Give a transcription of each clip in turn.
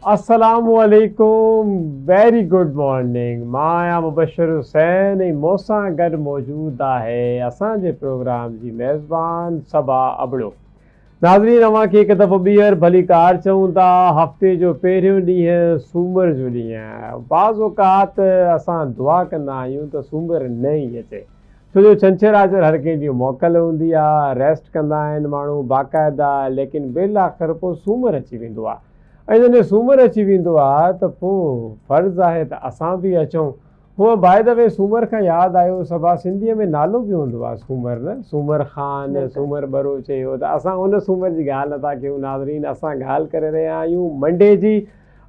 अस्सलामुअलैकुम, very good morning. मां आहियां मुबशर हुसैन ऐं मूंसां गॾु मौजूदु आहे असांजे प्रोग्राम जी मेज़बान सबा अबड़ो। नाज़रीन, अव्हांखे हिकु दफ़ो ॿीहर भली कार चऊं था। हफ़्ते जो पहिरियों ॾींहुं सूमर जो ॾींहुं आहे। बाज़ औक़ात असां दुआ कंदा आहियूं त सूमर न ई अचे, छो जो छंछरु आचर हर कंहिंजी मोकल हूंदी आहे, रेस्ट कंदा आहिनि माण्हू बाक़ाइदा, लेकिन बिल आख़िर पोइ सूमर अची वेंदो आहे। ऐं जॾहिं सूमर अची वेंदो आहे त पोइ फ़र्ज़ु आहे त असां बि अचूं। हूअं बाए द वे सूमर खां यादि आयो, सभा सिंधीअ में नालो बि हूंदो आहे सूमर, न सूमर ख़ान, सूमर बरो चयो, त असां उन सूमर जी ॻाल्हि नथा कयूं। नाज़रीन, असां ॻाल्हि करे रहिया आहियूं मंडे जी।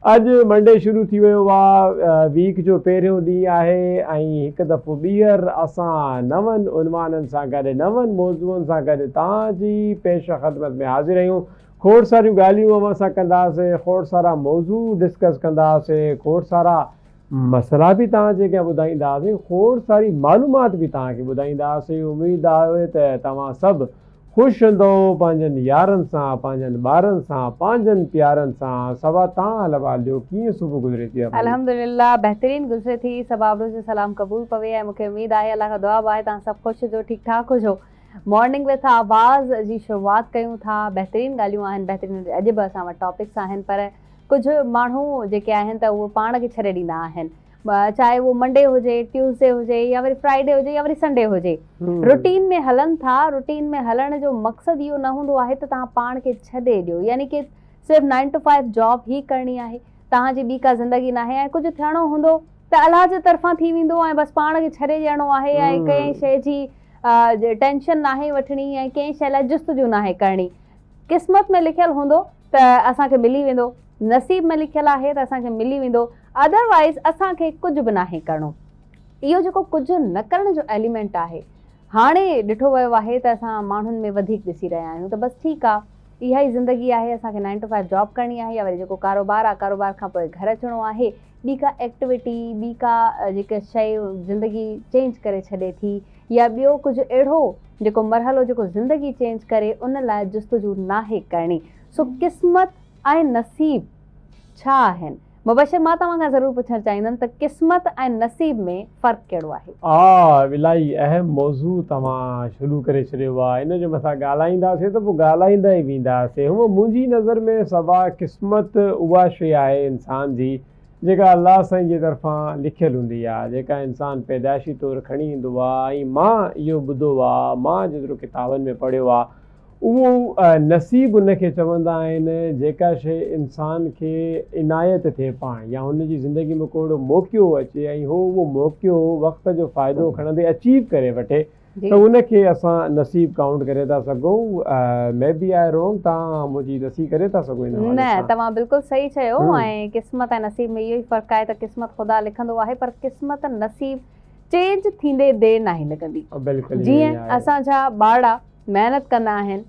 अॼु मंडे शुरू थी वियो आहे, वीक जो पहिरियों ॾींहुं आहे ऐं हिकु दफ़ो ॿीहर असां नवनि उनवाननि सां गॾु, नवनि मौज़ूअनि सां गॾु तव्हांजी पेश ख़िदमत में हाज़िर आहियूं। खोड़ सारियूं ॻाल्हियूं अवां सां कंदासीं, खोड़ सारा मौज़ू डिस्कस कंदासीं, खोड़ सारा मसइला बि तव्हांजे अॻियां ॿुधाईंदासीं, खोड़ सारी मालूमात बि तव्हांखे ॿुधाईंदासीं। उमेदु आहे त तव्हां सभु ख़ुशि हूंदो पंहिंजनि यारनि सां, पंहिंजनि ॿारनि सां, पंहिंजनि प्यारनि सां। सवा तव्हां हल वालियो, कीअं सुबुह गुज़रे थी? अल्हम्दुलिल्लाह बहितरीन गुज़रे थी। सब आबरू जो सलाम क़बूल पवे ऐं मूंखे उमेदु आहे, अल्लाह खां दुआ आहे तव्हां सभु ख़ुशि हुजो, ठीकु ठाक हुजो। मॉर्निंग विथ आवाज़ जी शुरूआत कयूं था। बहितरीन ॻाल्हियूं आहिनि, बहितरीन अॼु बि असां वटि टॉपिक्स आहिनि, पर कुझु माण्हू जेके आहिनि त उहे पाण खे छॾे ॾींदा आहिनि, चाहे उहो मंडे हुजे, ट्यूसडे हुजे, या वरी फ्राइडे हुजे, या वरी संडे हुजे। रूटीन में हलनि था। रूटीन में हलण जो मक़सदु इहो न हूंदो आहे त तव्हां पाण खे छॾे ॾियो, यानी कि सिर्फ़ु 9 to 5 जॉब ई करणी आहे, तव्हांजी ॿी का ज़िंदगी न आहे। ऐं कुझु थियणो हूंदो त अलाह जे तरफ़ां थी वेंदो ऐं बसि पाण खे छॾे ॾियणो आहे। ऐं कंहिं शइ जी टेंशन नाहे वठणी ऐं कंहिं शइ लाइ जुस्तजू नाहे करणी। क़िस्मत में लिखियलु हूंदो त असांखे मिली वेंदो, नसीब में लिखियलु आहे त असांखे मिली वेंदो, अदरवाइज़ असांखे कुझु बि नाहे करिणो। इहो जेको कुझु न करण जो एलिमेंट आहे, हाणे ॾिठो वियो आहे त असां माण्हुनि में वधीक ॾिसी रहिया आहियूं त बसि ठीकु आहे, इहा ई ज़िंदगी आहे, असांखे 9 to 5 जॉब करणी आहे, या वरी जेको कारोबार आहे, कारोबार खां पोइ घर अचिणो आहे, ॿी का एक्टिविटी, ॿी का जेके शइ ज़िंदगी चेंज करे छॾे थी, या ॿियो कुझु अहिड़ो जेको मरहलो जेको ज़िंदगी चेंज करे, उन लाइ जुस्तजू नाहे करणी। सो क़िस्मत ऐं नसीब छा आहिनि? मुबशर, मां तव्हां खां ज़रूरु पुछणु चाहींदमि त क़िस्मत ऐं नसीब में फ़र्क़ु कहिड़ो आहे? इलाही अहम मौज़ू तव्हां शुरू करे छॾियो आहे। इन जे मथां ॻाल्हाईंदासीं त पोइ ॻाल्हाईंदा ई वेंदासीं। हूअं मुंहिंजी नज़र में सवा क़िस्मत उहा शइ आहे इंसान जी जेका अलाह साईं जे तरफ़ां लिखियलु हूंदी आहे, जेका इंसानु पैदाइशी तौरु खणी ईंदो आहे। ऐं मां इहो ॿुधो आहे, मां जेतिरो किताबनि में पढ़ियो आहे, उहो नसीब उनखे चवंदा आहिनि जेका शइ इंसान खे इनायत थिए पाण, या हुनजी ज़िंदगी में को मौक़ियो अचे ऐं उहो मौक़ियो वक़्त जो फ़ाइदो खणंदे अचीव करे वठे, त उनखे असां नसीब काउंट करे था सघूं। मे बी आई रॉन्ग, तव्हां मुंहिंजी दसी करे था सघो? न, तव्हां बिल्कुलु सही चयो। ऐं क़िस्मत ऐं नसीब में इहो ई फ़र्क़ु आहे त क़िस्मत ख़ुदा लिखंदो आहे, पर क़िस्मत नसीब चेंज थींदे देरि नाहे लॻंदी। जीअं असांजा ॿार महिनत कंदा आहिनि,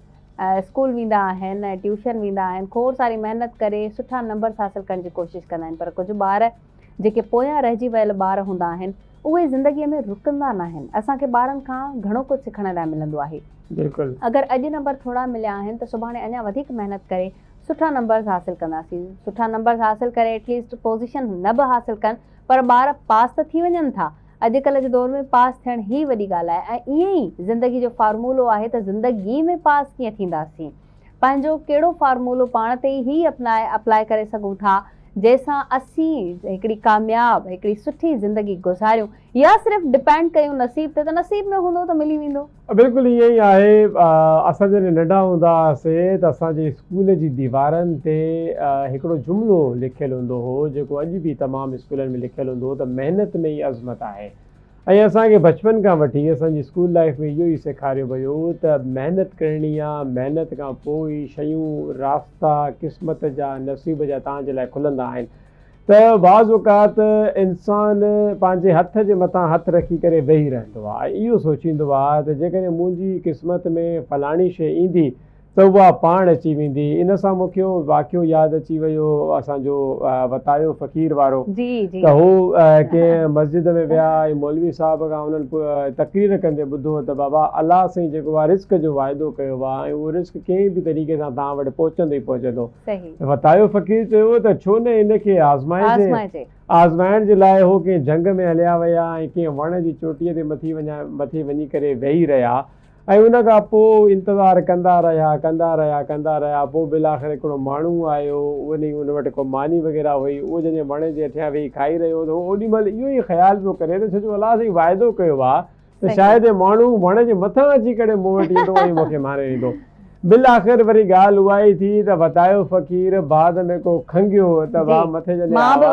स्कूल वेंदा आहिनि ऐं ट्यूशन वेंदा आहिनि, खोड़ सारी महिनत करे सुठा नंबर्स हासिलु करण जी कोशिशि कंदा आहिनि, पर कुझु ॿार जेके पोयां रहिजी वियल ॿार हूंदा आहिनि, उहे ज़िंदगीअ में रुकंदा न आहिनि। असांखे ॿारनि खां घणो कुझु सिखण लाइ मिलंदो आहे। बिल्कुलु, अगरि अॼु नंबर थोरा मिलिया आहिनि त सुभाणे अञा वधीक महिनत करे सुठा नंबर्स हासिलु कंदासीं। सुठा नंबर्स हासिलु करे एटलीस्ट पोज़ीशन न बि हासिलु कनि, पर ॿार पास त थी वञनि था। अॼुकल्ह जे दौर में पास थियण ई वॾी ॻाल्हि आहे। ऐं ईअं ई ज़िंदगी जो फार्मूलो आहे त ज़िंदगी में पास कीअं थींदासीं, पंहिंजो कहिड़ो फार्मूलो पाण ते ई अप्लाई करे सघूं था जंहिंसां असीं हिकिड़ी कामयाबु, हिकिड़ी सुठी ज़िंदगी गुज़ारियूं, या सिर्फ़ु डिपेंड कयूं नसीब ते, त नसीब में हूंदो त मिली वेंदो। बिल्कुलु ईअं ई आहे। असां जॾहिं नंढा हूंदा हुआसीं त असांजे स्कूल जी दीवारनि ते हिकिड़ो जुमिलो लिखियलु हूंदो हो, जेको अॼु बि तमामु स्कूलनि में लिखियलु हूंदो हो, त महिनत में ई अज़मत आहे। ऐं असांखे बचपन खां वठी असांजी स्कूल लाइफ में इहो ई सेखारियो वियो त महिनत करणी आहे, महिनत खां पोइ ई शयूं, रास्ता क़िस्मत जा, नसीब जा तव्हांजे लाइ खुलंदा आहिनि। त बाज़ औक़ात इंसान पंहिंजे हथ जे मथां हथु रखी करे वेही रहंदो आहे, इहो सोचींदो आहे त जेकॾहिं मुंहिंजी क़िस्मत में फलाणी शइ ईंदी त उहा पाण अची वेंदी। इन सां मूंखे वाक़ियो यादि अची वियो असांजो वतायो फ़क़ीर वारो। जी जी। त हू कंहिं मस्जिद में विया ऐं मौलवी साहिब खां उन्हनि तक़रीर कंदे ॿुधो त बाबा अलाह साईं जेको आहे रिस्क जो वाइदो कयो आहे ऐं उहो रिस्क कंहिं बि तरीक़े सां तव्हां वटि पहुचंदो ई पहुचंदो। वतायो फ़क़ीर चयो त छो न इनखे आज़माइण जे लाइ हो कंहिं जंग में हलिया विया ऐं कंहिं वण जी चोटीअ ते मथे वञी करे वेही रहिया ऐं उन खां पोइ इंतज़ारु कंदा रहिया पोइ बिलाख़िर हिकिड़ो माण्हू आयो उन वटि को मानी वग़ैरह हुई उहो जॾहिं वण जे हेठियां वेही खाई रहियो त ओॾी महिल इहो ई ख़्यालु पियो करे त छो अलाह साईं वाइदो कयो आहे त शायदि माण्हू वण जे मथां अची करे मूं वटि ईंदो ऐं मूंखे मारे ॾींदो। बिलाख़िर वरी ॻाल्हि उहा ई थी त वतायो फ़क़ीर बाद में को खंघियो त मां मथे जॾहिं मां बि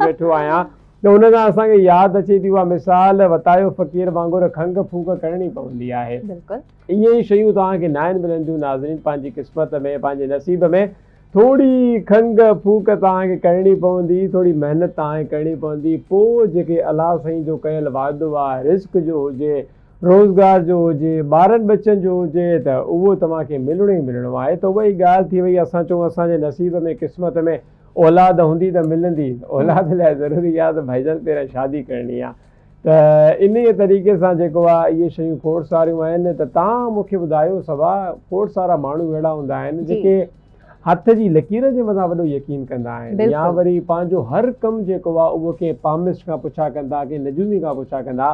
वेठो आहियां त हुन सां असांखे यादि अचे थी उहा मिसाल वतायो फ़क़ीर वांगुरु खंघ फूक करणी पवंदी आहे। इहे ई शयूं तव्हांखे न आहिनि मिलंदियूं नाज़रीन पंहिंजी क़िस्मत में पंहिंजे नसीब में थोरी खंघ फूक तव्हांखे करणी पवंदी थोरी महिनत तव्हांखे करणी पवंदी पोइ जेके अलाह साईं जो कयलु वाइदो आहे रिस्क जो हुजे रोज़गार जो हुजे ॿारनि बचनि जो हुजे त उहो तव्हांखे मिलणो ई मिलणो आहे। त उहा ई ॻाल्हि थी वई असां चऊं असांजे नसीब में क़िस्मत में औलाद हूंदी त मिलंदी औलाद लाइ ज़रूरी आहे त भाईजन पहिरियों शादी करणी आहे। त इन ई तरीक़े सां जेको आहे इहे शयूं खोड़ सारियूं आहिनि। त तव्हां मूंखे ॿुधायो सभा खोड़ सारा माण्हू अहिड़ा हूंदा आहिनि जेके हथ जी लकीर जे मथां वॾो यकीन कंदा आहिनि या वरी पंहिंजो हर कमु जेको आहे उहो कंहिं पामिस्ट खां पुछा कंदा कंहिं नजूमी खां पुछा कंदा।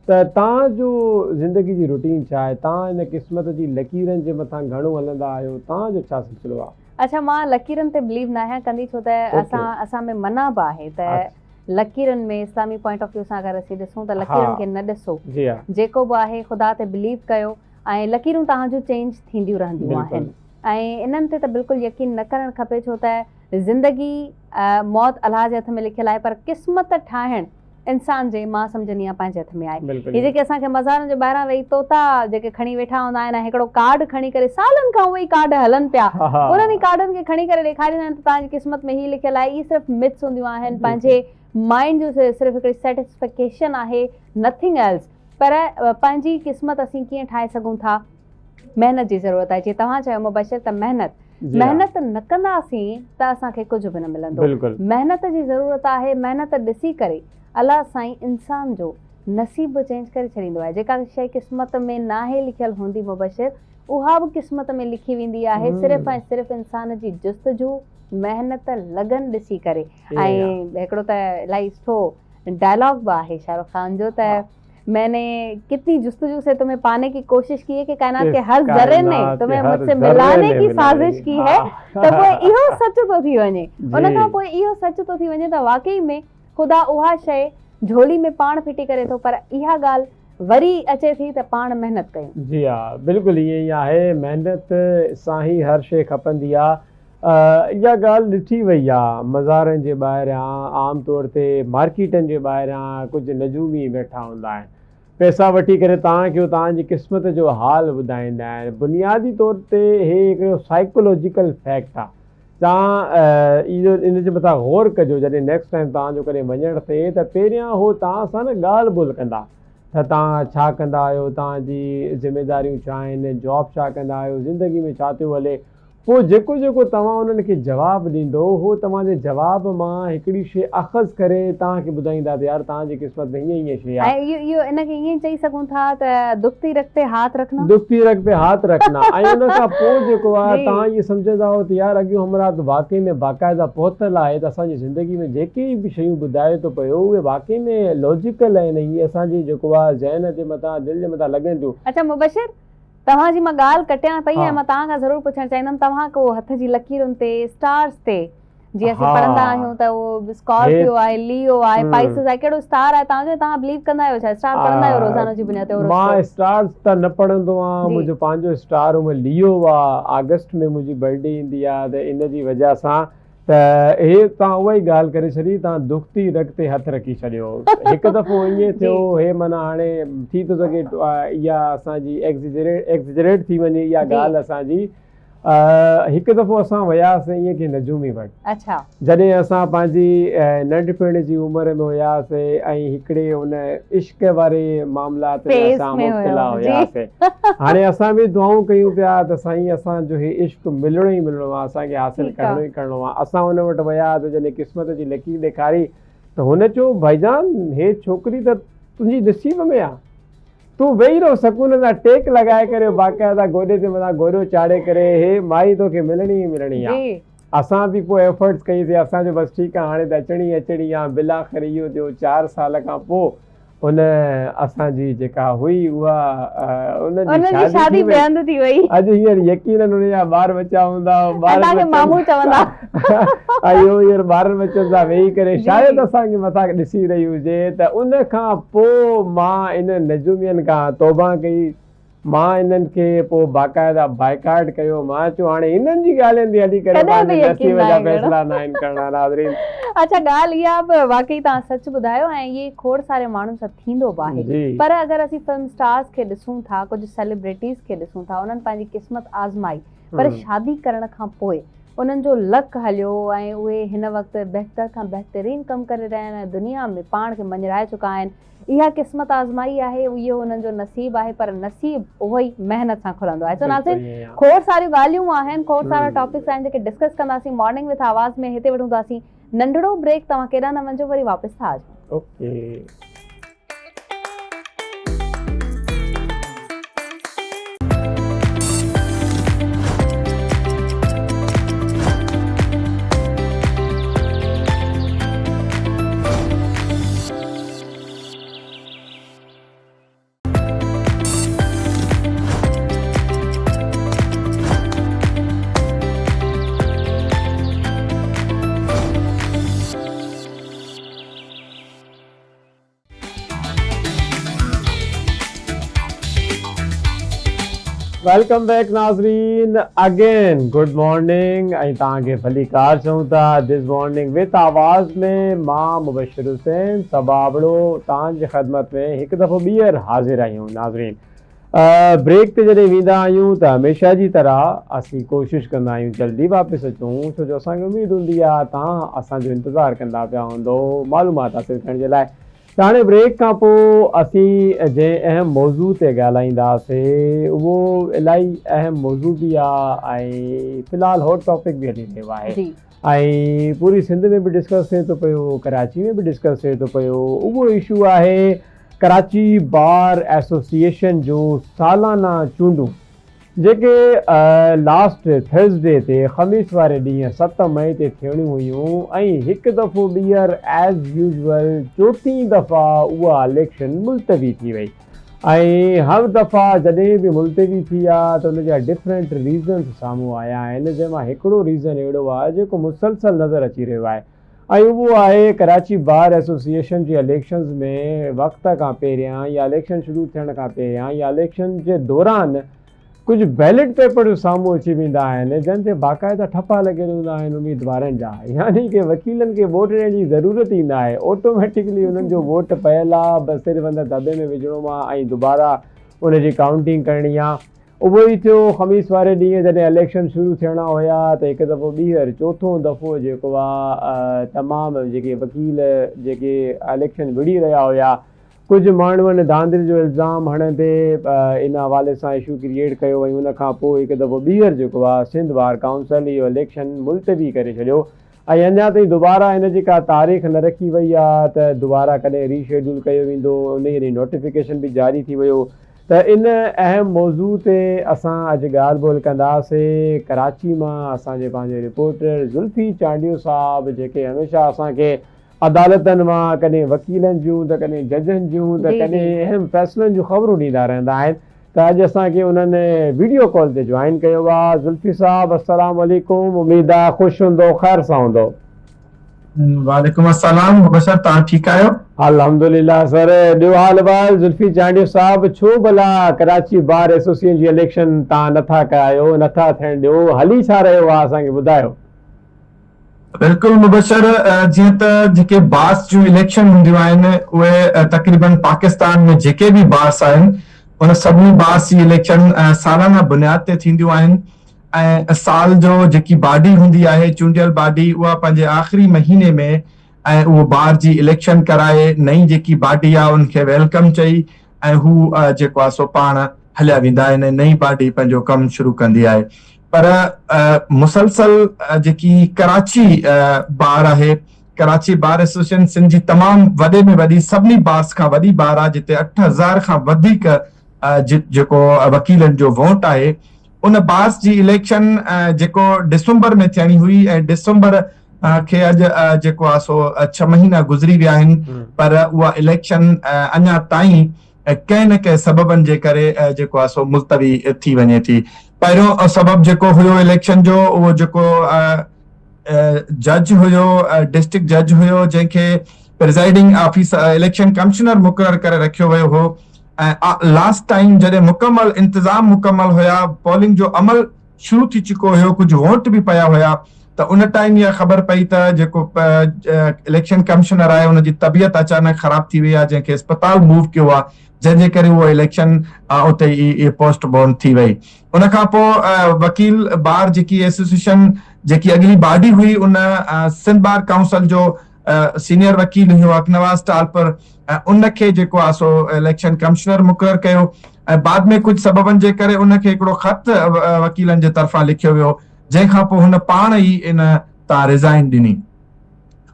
त तव्हांजो ज़िंदगी जी रूटीन छा आहे तव्हां इन क़िस्मत जी लकीरनि जे मथां घणो हलंदा आहियो तव्हांजो छा सिलसिलो आहे? अच्छा मां लकीरनि ते बिलीव न आहियां कंदी छो त असां में मना बि आहे त लकीरनि में इस्लामी पॉइंट ऑफ व्यू सां अगरि असीं ॾिसूं त लकीरनि खे न ॾिसो जेको बि आहे ख़ुदा ते बिलीव कयो ऐं लकीरूं तव्हांजूं चेंज थींदियूं रहंदियूं आहिनि ऐं इन्हनि ते त बिल्कुलु यकीन न करणु खपे छो त ज़िंदगी मौत अलाह जे हथ में लिखियलु आहे पर क़िस्मत ठाहिणु इंसान जे मां सम्झंदी आहियां पंहिंजे हथ में आहे। हे जेके असांखे मज़ारनि जे ॿाहिरां वेही तोता जेके खणी वेठा हूंदा आहिनि ऐं हिकिड़ो कार्ड खणी करे सालनि खां उहे ई कार्ड हलनि पिया उन्हनि कार्डनि खे खणी करे ॾेखारींदा आहिनि त तव्हांजी क़िस्मत में हीअ लिखियलु आहे इहे सिर्फ़ु मिथ्स हूंदियूं आहिनि पंहिंजे माइंड जो सिर्फ़ु हिकिड़ी सेटिस्फिकेशन आहे नथिंग एल्स। पर पंहिंजी क़िस्मत असीं कीअं ठाहे सघूं था महिनत जी ज़रूरत आहे जीअं तव्हां चयो मुबशर त महिनत न कंदासीं त असांखे कुझु बि न मिलंदो। महिनत जी ज़रूरत आहे महिनत ॾिसी करे अलाह साईं इंसान जो नसीब चेंज करे छॾींदो आहे। जेका शइ क़िस्मत में न आहे लिखियलु हूंदी मुबशर उहा बि क़िस्मत में लिखी वेंदी आहे सिर्फ़ु ऐं सिर्फ़ु इंसान जी जुस्तजू महिनत लगन ॾिसी करे। ऐं हिकिड़ो त इलाही सुठो डायलॉग बि आहे शाहरुख खान जो त मैंने कितनी जुस्तजू से तुम्हें पाने की कोशिश की है कि कायनात के हर ज़र्रे ने तुम्हें मुझसे मिलाने की साजिश की है त पोइ इहो सच थो थी वञे उन खां पोइ इहो सच थो थी वञे त वाकई में ख़ुदा उहा शइ झोली में पाण फिटी करे थो पर इहा ॻाल्हि वरी अचे थी त पाण महिनत कयूं। जी हा बिल्कुलु ईअं ई आहे महिनत सां ई हर शइ खपंदी आहे। इहा ॻाल्हि ॾिठी वई आहे मज़ारनि जे ॿाहिरियां आम तौर ते मार्केटनि जे ॿाहिरियां कुझु नजूमी वेठा हूंदा आहिनि पैसा वठी करे तव्हांखे तव्हांजी क़िस्मत जो हाल ॿुधाईंदा आहिनि। बुनियादी तौर ते हे हिकिड़ो साइकोलॉजिकल फैक्ट आहे। तव्हां इहो इन जे मथां गौर कजो जॾहिं नेक्स्ट टाइम तव्हांजो कॾहिं वञणु थिए त पहिरियां हो तव्हां सां न ॻाल्हि ॿोल कंदा त तव्हां छा कंदा आहियो तव्हांजी ज़िमेदारियूं छा आहिनि जॉब छा कंदा आहियो ज़िंदगी में छा थियो हले पोइ जेको जेको तव्हां उन्हनि खे जवाबु ॾींदो हो तव्हांजे जवाब मां हिकिड़ी शइ अख़ज़ करे तव्हांखे ॿुधाईंदा त यार तव्हांजी क़िस्मत में हीअं हीअं शइ आहे। इहो इनखे ईअं चई सघूं था त दुखती रख पे हाथ रखना ऐं उन खां पोइ जेको आहे तव्हां इहे सम्झंदा हो त यार अॻियो हमरात वाकई में बाक़ाइदा पहुतल आहे त असांजी ज़िंदगी में जेके बि शयूं ॿुधाए थो पियो उहे वाकई में लॉजिकल आहिनि इहे असांजी जेको आहे ज़हन जे मथां दिलि जे मथां लॻनि थियूं। अच्छा मुबशर तव्हांजी मां ॻाल्हि कटियां पई ऐं मां तव्हां खां ज़रूरु पुछणु चाहींदमि तव्हां को हथ जी लकीरुनि ते स्टार्स ते जीअं असीं पढ़ंदा आहियूं त उहो स्कॉर्पियो आहे लियो आहे पाइसिस आहे कहिड़ो स्टार आहे तव्हांजो तव्हां बिलीव कंदा आहियो छा स्टार पढ़ंदा आहियो रोज़ाना जी बुनियाद ते? मां स्टार्स त न पढ़ंदो आहियां मुंहिंजो पंहिंजो स्टार उहो लियो आहे अगस्त में मुंहिंजी बर्थडे ईंदी आहे त इन जी वजह सां त हे तव्हां उहा ई ॻाल्हि करे छॾी तव्हां दुखती रग ते हथु रखी छॾियो हिकु दफ़ो ईअं थियो हे माना हाणे थी थो सघे इहा असांजी एक्ज़िजरेट थी वञे इहा ॻाल्हि असांजी हिकु दफ़ो असां वियासीं ईअं की नजूमी वटि, अच्छा जॾहिं असां पंहिंजी नंढपिण जी उमिरि में हुयासीं ऐं हिकिड़े उन इश्क वारे मामलात में फेज़ असां में मुब्तला हुयो, जी। हुयासीं। हाणे असां बि दुआऊं कयूं पिया त साईं असांजो हे इश्क मिलणो ई मिलणो आहे, असांखे हासिलु ठीकु आहे। करणो ई करणो आहे। असां हुन वटि विया त जॾहिं क़िस्मत जी लकीर ॾेखारी त हुन चयो भाईजान हे छोकिरी त तुंहिंजी नसीब में आहे, तूं वेही रहो सुकून सां टेक लॻाए करे बाक़ाइदा गोॾे ते मथां गोॾो चाढ़े करे हे माई तोखे मिलणी ई मिलणी आहे। जी असां बि पोइ एफर्ट्स कईसीं, असांजो बसि ठीकु आहे हाणे त अचणी अचणी आहे। बिल आख़िर इहो थियो 4 साल खां पोइ उन असांजी जेका हुई उहा उनजी शादी थी वई। बंदि थी वई। अॼु हींअर यकीनन उन जा ॿार बच्चा हूंदा, तव्हांखे मामू चवंदा। ऐं इहो हींअर ॿारनि बच्चनि सां वेही करे जी। शायदि असांखे मथां ॾिसी रही हुजे। त उन खां पोइ मां इन नजूमियुनि खां तौबा कई, मां इन्हनि खे पोइ बाक़ाइदा बाइकाट कयो। मां चयो हाणे इन्हनि जी ॻाल्हियुनि ते हली करे कॾहिं बि पंहिंजे यकीन नसीब न जा आहे फ़ैसिला न आहिनि करणा नाज़रीन। अच्छा ॻाल्हि इहा बि वाकई तव्हां सच ॿुधायो ऐं इहे खोड़ सारे माण्हुनि सां थींदो बि आहे। जी। पर अगरि असीं फिल्म स्टार्स खे ॾिसूं था, कुझु सेलिब्रिटीज़ खे ॾिसूं था, उन्हनि पंहिंजी क़िस्मत आज़माई, पर शादी करण खां पोइ उन्हनि जो लक हलियो ऐं उहे हिन वक़्तु बहितर खां बहितरीन कमु करे रहिया आहिनि ऐं दुनिया में पाण खे मञराए चुका आहिनि। इहा क़िस्मत आज़माई आहे, इहो उन्हनि जो नसीब आहे, पर नसीब उहो ई महिनत सां खुलंदो आहे। सुनासीं खोड़ सारियूं ॻाल्हियूं आहिनि, खोड़ सारा टॉपिक्स आहिनि जेके डिस्कस कंदासीं मॉर्निंग विथ आवाज़ में। हिते वठूंदासीं नंढड़ो ब्रेक, तव्हां केॾा न वञो, वरी वापसि था अचो। ओके। वेलकम बैक नाज़रीन, अगेन गुड मॉर्निंग ऐं तव्हांखे भली कार चऊं था दिस मॉर्निंग विथ आवाज़ में। मां मुबशर हुसैन सबाबड़ो तव्हांजे ख़िदमत में हिकु दफ़ो ॿीहर हाज़िर आहियूं नाज़रीन। ब्रेक ते जॾहिं वेंदा आहियूं त हमेशह जी तरह असीं कोशिशि कंदा आहियूं जल्दी वापसि अचूं, छो जो असांखे उमेद हूंदी आहे तव्हां असांजो इंतज़ारु कंदा पिया हूंदो मालूमात हासिलु करण जे लाइ। त हाणे ब्रेक खां पोइ असीं जंहिं अहम मौज़ू ते ॻाल्हाईंदासीं उहो इलाही अहम मौज़ू बि आहे ऐं फ़िलहालु हॉट टॉपिक बि हली रहियो आहे ऐं पूरी सिंध में बि डिस्कस थिए थो पियो, कराची में बि डिस्कस थिए थो पियो। उहो इशू आहे कराची बार एसोसिएशन जो सालाना चूंडूं जेके लास्ट थर्सडे ते ख़मीस वारे ॾींहुं 7 मई ते थियणियूं हुयूं ऐं हिकु दफ़ो ॿीहर एज़ यूज़ुअल 4थीं दफ़ा उहा इलेक्शन मुलतवी थी वई ऐं हर दफ़ा जॾहिं बि मुलतवी थी आहे त उन जा डिफरेंट रीज़न्स साम्हूं आया आहिनि, जंहिंमां हिकिड़ो रीज़न अहिड़ो आहे जेको मुसलसल नज़र अची रहियो आहे ऐं उहो आहे कराची बार एसोसिएशन जी इलेक्शन्स में वक़्त खां पहिरियां या इलेक्शन शुरू थियण खां पहिरियां या इलेक्शन जे दौरान कुझु बैलेट पेपर साम्हूं अची वेंदा आहिनि जंहिं ते बाक़ाइदा ठपा लॻियल हूंदा आहिनि उम्मीदवारनि जा, यानी कि वकीलनि खे वोट ॾियण जी ज़रूरत ई न आहे, ऑटोमेटिकली उन्हनि जो वोट पयल आहे, बसि सिर्फ़ु अंदरि दॿे में विझणो आहे ऐं दुबारा उनजी काउंटिंग करणी आहे। उहो ई थियो ख़मीस वारे ॾींहुं जॾहिं इलेक्शन शुरू थियणा हुया त हिकु दफ़ो ॿीहर 4थों दफ़ो जेको आहे तमामु जेके वकील जेके इलेक्शन विड़ी रहिया हुया कुझु माण्हुनि धांधली जो इल्ज़ाम हणंदे इन हवाले सां इशू क्रिएट कयो ऐं उनखां पोइ हिकु दफ़ो ॿीहर जेको आहे सिंध बार काउंसिल इहो इलेक्शन मुलतवी करे छॾियो ऐं अञा ताईं दुबारा हिन जी का तारीख़ न रखी वई आहे त दुबारा कॾहिं रीशेड्यूल कयो वेंदो, उन ॾींहुं नोटिफिकेशन बि जारी थी वियो। त इन अहम मौज़ू ते असां अॼु ॻाल्हि ॿोल कंदासीं कराची मां असांजे पंहिंजे रिपोर्टर ज़ुल्फ़ी चांडियो साहब जेके हमेशह असांखे अदालतनि मां कॾहिं वकीलनि जूं त कॾहिं जजनि जूं त कॾहिं अहम फ़ैसिलनि जूं ख़बरूं ॾींदा रहंदा आहिनि। त अॼु असांखे उन्हनि वीडियो कॉल ते जॉइन कयो आहे। ज़ुल्फ़ी साहब अस्सलाम वालेकुम, उमेद आहे ख़ुशि हूंदो, ख़ैर सां हूंदो। वालेकुम अस्सलाम, मुबशर तव्हां ठीकु आहियो? अल्हम्दुलिल्लाह सर, ॿियो हाल अहवाल ज़ुल्फ़ी चांडियो साहब, छो भला कराची बार एसोसिएशन जी इलेक्शन तव्हां नथा कयो, नथा थियण ॾियो, हली छा रहियो आहे असांखे ॿुधायो। बिल्कुलु मुबशर, जीअं त जेके बार्स जूं इलेक्शन हूंदियूं आहिनि उहे तक़रीबन पाकिस्तान में जेके बि बार्स आहिनि उन सभिनी बार्स जी इलेक्शन सालाना बुनियाद ते थींदियूं आहिनि ऐं साल जो जेकी बॉडी हूंदी आहे चूंडियल बॉडी उहा पंहिंजे आख़िरी महीने में ऐं उहो ॿार जी इलेक्शन कराए नई जेकी बॉडी आहे उनखे वेलकम चई ऐं हू जेको आहे सो पाण हलिया वेंदा आहिनि नई बॉडी पंहिंजो कमु शुरू कंदी आहे पर मुसलसल जेकी कराची बार आहे कराची बार एसोसिएशन सिंध जी तमामु वॾे में वॾी सभिनी बार्स खां वॾी बार आहे जिते 8000 खां वधीक जेको वकीलनि जो वोट आहे उन बार्स जी इलेक्शन जेको डिसंबर में थियणी हुई ऐं डिसंबर खे अॼु जेको आहे सो 6 महीना गुज़री विया आहिनि पर उहा इलेक्शन अञा ताईं कंहिं न कंहिं सबबनि जे करे जेको आहे सो मुलतवी थी वञे थी पहिरियों सबब जेको हुयो इलेक्शन जो उहो जेको जज हुयो डिस्ट्रिक्ट जज हुयो जंहिंखे प्रिजाइडिंग ऑफिसर इलेक्शन कमिश्नर मुक़ररु करे रखियो वियो हो ऐं लास्ट टाइम जॾहिं मुकमल इंतज़ाम मुकमल हुया पोलिंग जो अमल शुरू थी चुको हुयो कुझु वोट बि पिया हुया त उन टाइम इहा ख़बर पई त जेको इलेक्शन कमिश्नर आहे उनजी तबियत अचानक ख़राब थी वई आहे जंहिंखे अस्पताल मूव कयो आहे जंहिंजे करे उहो इलेक्शन उते ई पोस्टपोन थी वई उन खां पोइ वकील बार जेकी एसोसिएशन जेकी अॻिली बॉडी हुई उन सिंध बार काउंसिल जो सीनियर वकील हुयो अकनवाज़ टालपर उनखे जेको आहे सो इलेक्शन कमिश्नर मुक़ररु कयो ऐं बाद में कुझु सबबनि जे करे उनखे हिकिड़ो ख़त वकीलनि जे तरफ़ां लिखियो वियो जंहिंखां पोइ हुन पाण ई इन तां रिज़ाइन ॾिनी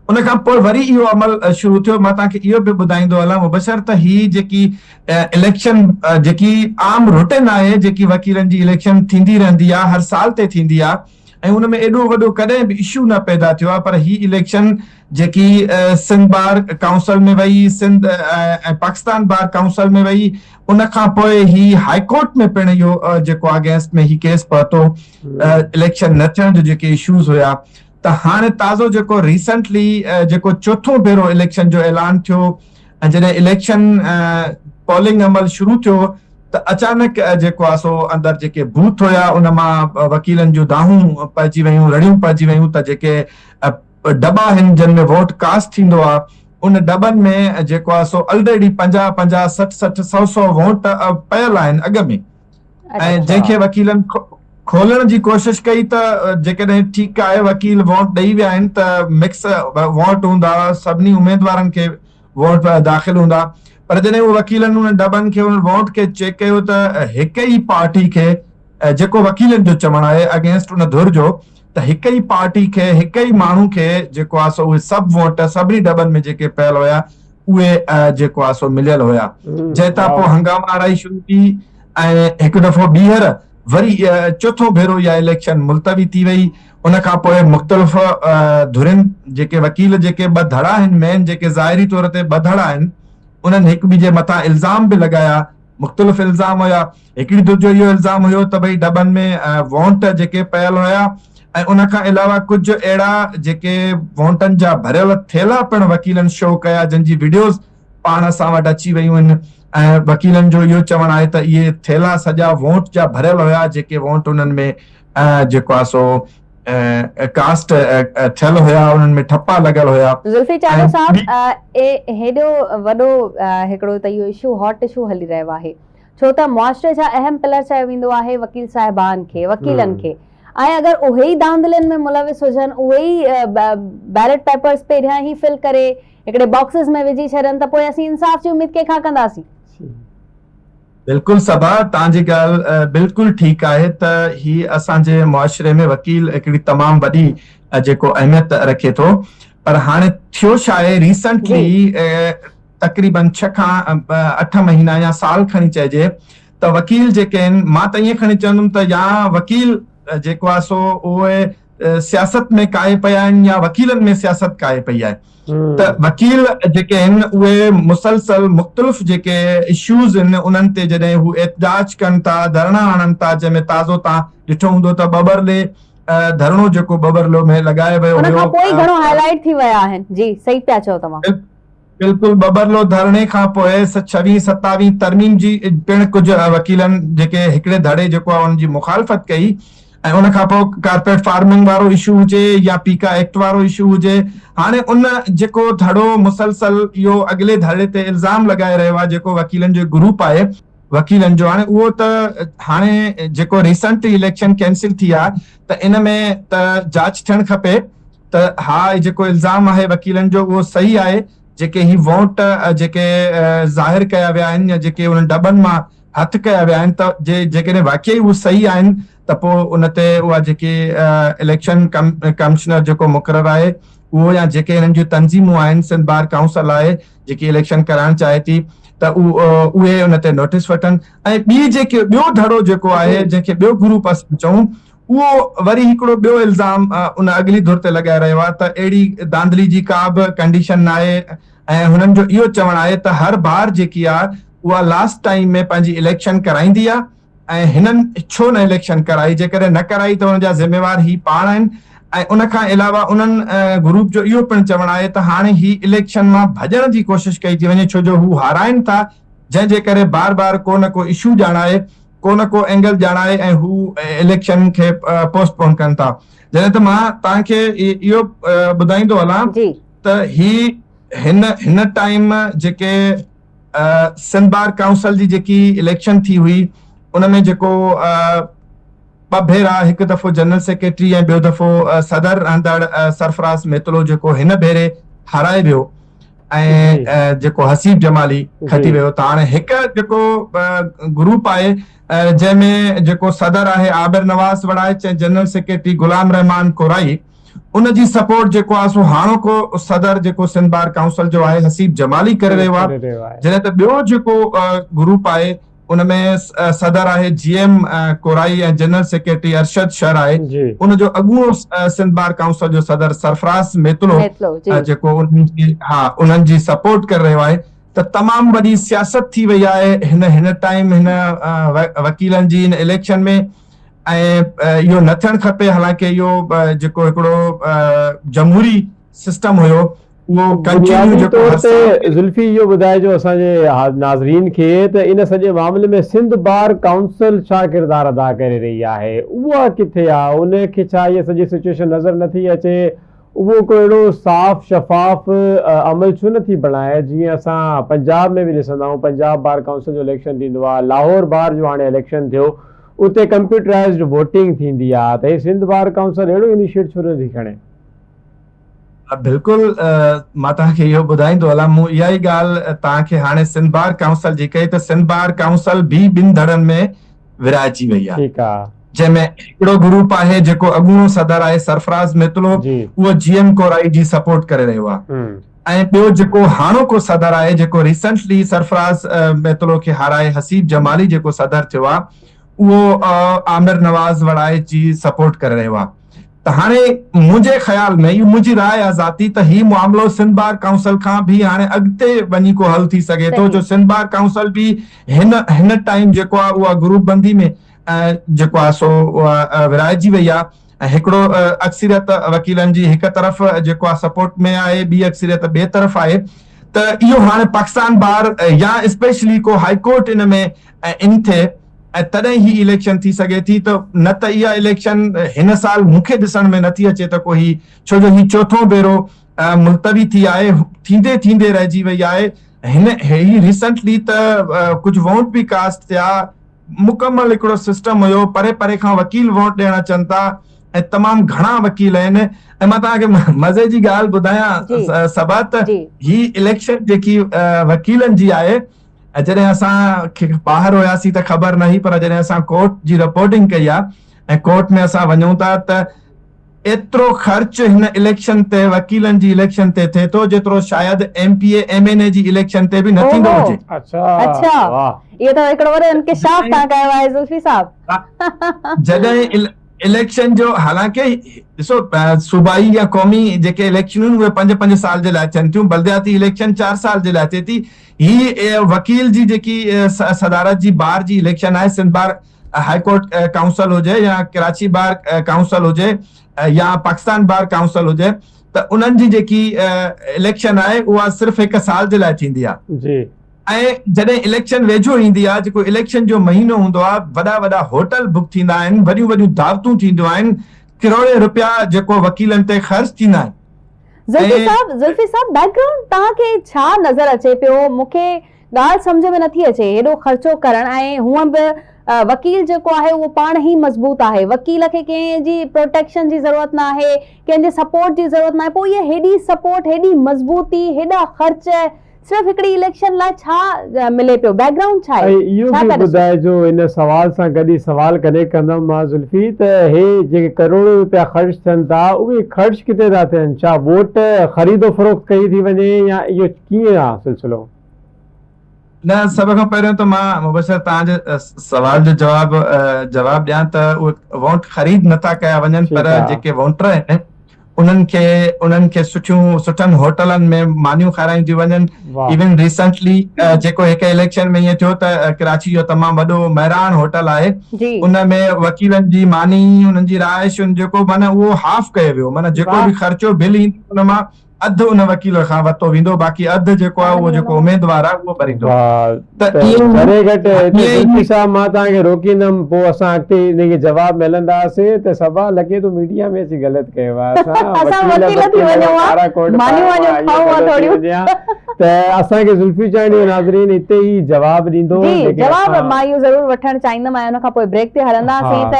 उन खां पोइ वरी इहो अमल शुरू थियो मां तव्हांखे इहो बि ॿुधाईंदो हलां मुबशर त ही जेकी इलेक्शन जेकी आम रुटीन आहे जेकी वकीलनि जी इलेक्शन थींदी रहंदी आहे हर साल ते थींदी आहे ऐं उन में एॾो वॾो कॾहिं बि इशू न पैदा थियो आहे पर ही इलेक्शन जेकी सिंध बार काउंसिल में वई सिंध ऐं पाकिस्तान बार काउंसिल में वई उन खां पोइ ही हाई कोर्ट में पिण इहो जेको अगेंस्ट में ही केस पहुतो इलेक्शन न थियण जो जेके इशूज़ हुया त हाणे ताज़ो जेको रिसेंटली जेको चोथों भेरो इलेक्शन जो ऐलान थियो ऐं जॾहिं इलेक्शन पोलिंग अमल शुरू थियो त अचानक जेको आहे सो अंदरि जेके बूथ हुया उन मां वकीलनि जूं दाहूं पइजी वयूं रड़ियूं पइजी वयूं त जेके डबा आहिनि जिन में वोट कास्ट थींदो आहे उन डबनि में जेको आहे सो ऑलरेडी 50-50 60-60 100 वोट पयल आहिनि अॻ में ऐं जंहिंखे वकीलनि खोलण जी कोशिश कई त जेकॾहिं ठीकु आहे वकील वोट ॾेई विया आहिनि त मिक्स वोट हूंदा सभिनी उमेदवारनि खे वोट दाख़िल हूंदा पर जॾहिं उहे वकीलनि उन डबनि खे उन वोट खे चेक कयो त हिक ई पार्टी खे जेको वकीलनि जो चवणु आहे अगेंस्ट उन धुर जो त हिक ई पार्टी खे हिक ई माण्हू खे जेको आहे सो उहे सभु वोट सभिनी डबनि में जेके पियल हुया उहे जेको आहे सो मिलियल हुया जंहिं तां पोइ हंगामा आराई शुरू थी ऐं हिकु दफ़ो ॿीहर वरी चोथों भेरो इहा इलेक्शन मुलतवी थी वई उन खां पोइ मुख़्तलिफ़ धुरिन जेके वकील जेके ॿ धड़ा आहिनि मेन जेके ज़ाहिरी तौर ते ॿ धड़ा आहिनि उन्हनि हिक ॿिए जे मथां इल्ज़ाम बि लॻाया मुख़्तलिफ़ इल्ज़ाम हुया हिकिड़ी धुर जो इहो इल्ज़ाम हुयो त भई डबनि में वोट जेके पयल हुया ऐं उन खां अलावा कुझु अहिड़ा जेके वोटनि जा भरियल थेला पिण वकीलनि शो कया जंहिंजी वीडियोज़ पाण असां वटि अची वयूं आहिनि ऐं वकीलनि जो इहो चवणु आहे त इहे थेला सॼा वोट जा भरियल हुया जेके वोट उन्हनि में जेको आहे सो कास्ट थियल हुया उन्हनि में ठप्पा लॻल हुया ज़ुल्फी चांडो साहब हेॾो वॾो हिकिड़ो त इहो इशू हॉट इशू हली रहियो आहे छो त मुआशरे जा अहम पिलर चयो वेंदो आहे वकील साहिबान खे वकीलनि खे ऐं अगरि उहे ई धांधलियुनि में मुलविस हुजनि उहे ई बैलेट पेपर्स पहिरियां ई फिल करे हिकिड़े बॉक्सिस में विझी छॾनि त पोइ असीं इंसाफ़ जी उमेद कंहिंखां कंदासीं बिल्कुलु सबा तव्हांजी ॻाल्हि बिल्कुलु ठीकु आहे त ही असांजे मुआशरे में वकील हिकिड़ी तमामु वॾी जेको अहमियत रखे थो पर हाणे थियो छा आहे रिसेंटली तक़रीबन 6 खां 8 महीना या साल खणी चइजे त वकील जेके आहिनि मां त ईअं खणी चवंदुमि त या वकील जेको आहे सो उहे सियासत में काए पिया आहिनि या वकीलनि में सियासत काए पई आहे त वकील जेके आहिनि उहे मुसलसल मुख़्तलिफ़ जेके इश्यूज़ आहिनि उन्हनि ते जॾहिं हू एहतजाज कनि था धरणा आणनि था जंहिंमें ताज़ो तव्हां ॾिठो हूंदो त बबरले धरणो जेको बबरलो में लॻायो वियो हुयो पोइ घणो हाईलाइट थी विया आहिनि जी सही पिया चओ तव्हां बिल्कुलु बबरलो धरणे खां पोइ 26-27 तरमीम जी पिण कुझु वकीलनि जेके हिकिड़े धड़े जेको आहे उनजी मुखालफ़त कई ऐं उन खां पोइ कारपेट फार्मिंग वारो इशू हुजे या पीका एक्ट वारो इशू हुजे हाणे उन जेको धड़ो मुसलसल इहो अॻिले धड़े ते इल्ज़ाम लॻाए रहियो आहे जेको वकीलनि जो ग्रुप आहे वकीलनि जो हाणे उहो त हाणे जेको रिसेंट इलेक्शन कैंसिल थी आहे त इन में त जांच थियणु खपे त हा जेको इल्ज़ाम आहे वकीलनि जो उहो सही आहे जेके ही वोट जेके ज़ाहिर कया विया आहिनि या जेके उन डबनि मां हथ कया विया आहिनि त जेकॾहिं वाक़ई उहे सही आहिनि त पोइ उन ते उहा जेके इलेक्शन कमिश्नर जेको मुक़ररु आहे उहो या जेके हिननि जूं तंज़ीमूं आहिनि सिंध बार काउंसिल आहे जेकी इलेक्शन कराइण चाहे थी त उहे उन ते नोटिस वठनि ऐं ॿियो धड़ो जेको आहे जंहिंखे ॿियो ग्रुप असां चऊं उहो वरी हिकिड़ो ॿियो इल्ज़ाम उन अॻिली धुर ते लॻाए रहियो आहे त अहिड़ी धांधली जी का बि कंडीशन न आहे ऐं हुननि जो इहो चवणु आहे त हर बार जेकी आहे उहा लास्ट टाइम में पंहिंजी इलेक्शन कराईंदी आहे ऐं हिननि छो न इलेक्शन कराई जेकॾहिं न कराई त हुनजा ज़िम्मेवार ही पाण आहिनि ऐं उन खां अलावा उन्हनि ग्रुप जो इहो पिणु चवणु आहे त हाणे ही इलेक्शन मां भॼण जी कोशिश कई थी वञे छो जो हू हाराइनि था जंहिंजे करे बार बार को न को इशू ॼाणाए को न को एंगल ॼाणाए ऐं हू इलेक्शन खे पोस्टपोन कनि था जॾहिं त मां तव्हांखे इहो ॿुधाईंदो हलां त हिन टाइम जेके सिंध बार काउंसिल जी जेकी इलेक्शन थी हुई उन में जेको ॿ भेरा हिकु दफ़ो जनरल सेक्रेटरी ऐं ॿियो दफ़ो सदर रहंदड़ सरफराज़ मेतलो जेको हिन भेरे हाराए वियो ऐं जेको हसीब जमाली खटी वियो त हाणे हिकु जेको ग्रुप आहे जंहिंमें जेको सदर आहे आबिर नवाज़ वड़ाइच ऐं जनरल सेक्रेटरी गुलाम रहमान कोराई उन जी सपोर्ट जेको आहे सो हाणोको सदर जेको सिंध बार काउंसिल जो आहे हसीब जमाली करे रहियो आहे जॾहिं त ॿियो जेको ग्रुप आहे उनमें सदर आहे जीएम कोराई ऐं जनरल सेक्रेटरी अरशद शर आहे उनजो अॻूणो सिंध बार काउंसिल जो सदर सरफराज़ मेतलो जेको उन्हनि जी सपोर्ट करे रहियो आहे त तमामु वॾी सियासत थी वई आहे हिन टाइम हिन वकीलनि जी हिन इलेक्शन में ऐं इहो न थियणु खपे हालांकि इहो जेको हिकिड़ो जमहूरी सिस्टम हुयो ज़ुल्फी इहो ॿुधाइजो असांजे नाज़रीन खे त इन सॼे मामले में सिंध बार काउंसिल छा किरदार अदा करे रही आहे उहा किथे आहे उनखे छा इहा सॼी सिचुएशन नज़र नथी अचे उहो को अहिड़ो साफ़ शफ़ाफ़ अमल छो नथी बणाए जीअं असां पंजाब में बि ॾिसंदा आहियूं पंजाब बार काउंसिल जो इलेक्शन थींदो आहे लाहौर बार जो हाणे इलेक्शन थियो उते कंप्यूटराइज़्ड वोटिंग थींदी आहे त हे सिंध बार काउंसिल अहिड़ो इनिशिएट छो नथी खणे बिल्कुलु मां तव्हांखे इहो ॿुधाईंदो हलां मूं इहा ई ॻाल्हि तव्हांखे हाणे सिंध बार काउंसिल जी कई त सिंध बार काउंसिल बि ॿिनि धड़नि में विराइजी वई आहे ठीकु आहे जंहिंमें हिकिड़ो ग्रुप आहे जेको अॻूणो सदर आहे सरफराज़ मेतलो उहो जीएम कोराई जी सपोर्ट करे रहियो आहे ऐं ॿियो जेको हाणोको सदर आहे जेको रिसेंटली सरफराज़ मेतलो खे हाराए हसीब जमाली जेको सदर थियो आहे उहो आमिर नवाज़ वड़ाइच जी सपोर्ट करे रहियो आहे त हाणे मुंहिंजे ख़्याल में इहो मुंहिंजी राय आहे ज़ाती त ही मामिलो सिंध बार काउंसिल खां बि हाणे अॻिते वञी को हल थी सघे थो जो सिंध बार काउंसिल बि हिन टाइम जेको आहे उहा ग्रुप बंदी में जेको आहे सो विराइजी वई आहे ऐं हिकिड़ो अक्सरियत वकीलनि जी हिकु तरफ़ जेको आहे सपोर्ट में आहे ॿी अक्सरियत ॿिए तरफ़ आहे त इहो हाणे पाकिस्तान बार या स्पेशली को हाई कोर्ट इन में इन थिए ऐं तॾहिं ही इलेक्शन थी सघे थी त न त इहा इलेक्शन हिन साल मूंखे ॾिसण में नथी अचे त को ही छो जो ही चोथों भेरो मुलतवी थी आहे थींदे थींदे रहिजी वई आहे ही रिसेंटली त कुझु वोट बि कास्ट थिया मुकमल हिकिड़ो सिस्टम हुयो परे परे खां वकील वोट ॾियण अचनि था ऐं तमामु घणा वकील आहिनि ऐं मां तव्हांखे मज़े जी ॻाल्हि ॿुधायां सबा त ही इलेक्शन जेकी वकीलनि जी आहे जॾहिं असांखे ॿाहिरि हुयासीं त ख़बर न हुई पर जॾहिं असां कोर्ट जी रिपोर्टिंग कई आहे ऐं कोर्ट में असां वञूं था त एतिरो ख़र्च हिन इलेक्शन ते वकीलनि जी इलेक्शन ते थिए थो जेतिरो शायदि MPA MNA जी इलेक्शन ते बि न थींदो हुजे इहो त हिकिड़ो वॾो इंकिशाफ था कयो आहे ज़ुल्फी साहब जॾहिं इलेक्शन जो हालांकि ॾिसो सूबाई या क़ौमी जेके इलेक्शनूं उहे 5-5 साल जे लाइ थियनि थियूं बल्दियाती इलेक्शन 4 साल जे लाइ थिए थी ही वकील जी जेकी सदारत जी बार जी इलेक्शन आहे सिंध बार हाई कोर्ट काउंसिल हुजे या कराची बार काउंसिल हुजे या पाकिस्तान बार काउंसिल हुजे त उन्हनि जी जेकी इलेक्शन आहे उहा सिर्फ़ु 1 साल जे लाइ थींदी आहे ऐं जॾहिं इलेक्शन वेझो ईंदी आहे जेको इलेक्शन जो महीनो हूंदो आहे वॾा वॾा होटल बुक थींदा आहिनि वॾियूं वॾियूं दावतूं थींदियूं आहिनि करोड़े रुपया जेको वकीलनि ते ख़र्च थींदा आहिनि ज़ुल्फी साहब बैकग्राउंड तव्हांखे छा नज़र अचे पियो मूंखे ॻाल्हि सम्झ में नथी अचे हेॾो ख़र्चो करणु। ऐं हूअं बि वकील जेको आहे उहो पाण ई मज़बूत आहे, वकील खे कंहिंजी प्रोटेक्शन जी ज़रूरत न आहे, कंहिंजे सपोर्ट जी ज़रूरत न आहे, पोइ इहे हेॾी सपोर्ट, हेॾी मज़बूती, हेॾा ख़र्च सिर्फ़ हिकिड़ी इलेक्शन लाइ छा मिले पियो? बैकग्राउंड छा आहे? इहो बि ॿुधाइजो इन सवाल सां गॾु सवाल कनेक्ट कंदुमि मां ज़ुल्फी, त हे जेके करोड़ों रुपया ख़र्च थियनि था उहे ख़र्च किथे था थियनि? छा वोट ख़रीदो फ़रोख़्त कई थी वञे या इहो कीअं आहे सिलसिलो? न, सभ खां पहिरियों त मां मुबशर तव्हांजे सवाल जो जवाबु ॾियां त उहे वोट ख़रीद नथा कया वञनि, पर जेके वोटर आहिनि उन्हनि खे सुठनि होटलनि में मानियूं खाराईंदियूं वञनि। इवन रिसेंटली जेको हिकु इलेक्शन में ईअं थियो त कराची जो तमामु वॾो मैरान होटल आहे, उन में वकीलनि जी मानी, उन्हनि जी रहाइश जेको माना उहो हाफ कयो वियो, माना जेको बि ख़र्चो बिल ईंदो उन मां अधु उन वकील खां वरितो वेंदो, बाक़ी अधु जेको आहे उहो जेको उमेदवार आहे उहो भरींदो। मां तव्हांखे रोकींदुमि, पोइ असां अॻिते हिनखे जवाब मिलंदासीं त सभा लॻे थो मीडिया में अची ग़लति कयो आहे, त असांखे ज़ुल्फी चांडी नाज़रीन हिते ई जवाब ॾींदो। जवाब मां इहो ज़रूर वठणु चाहींदमि ऐं उन खां पोइ ब्रेक ते हलंदासीं त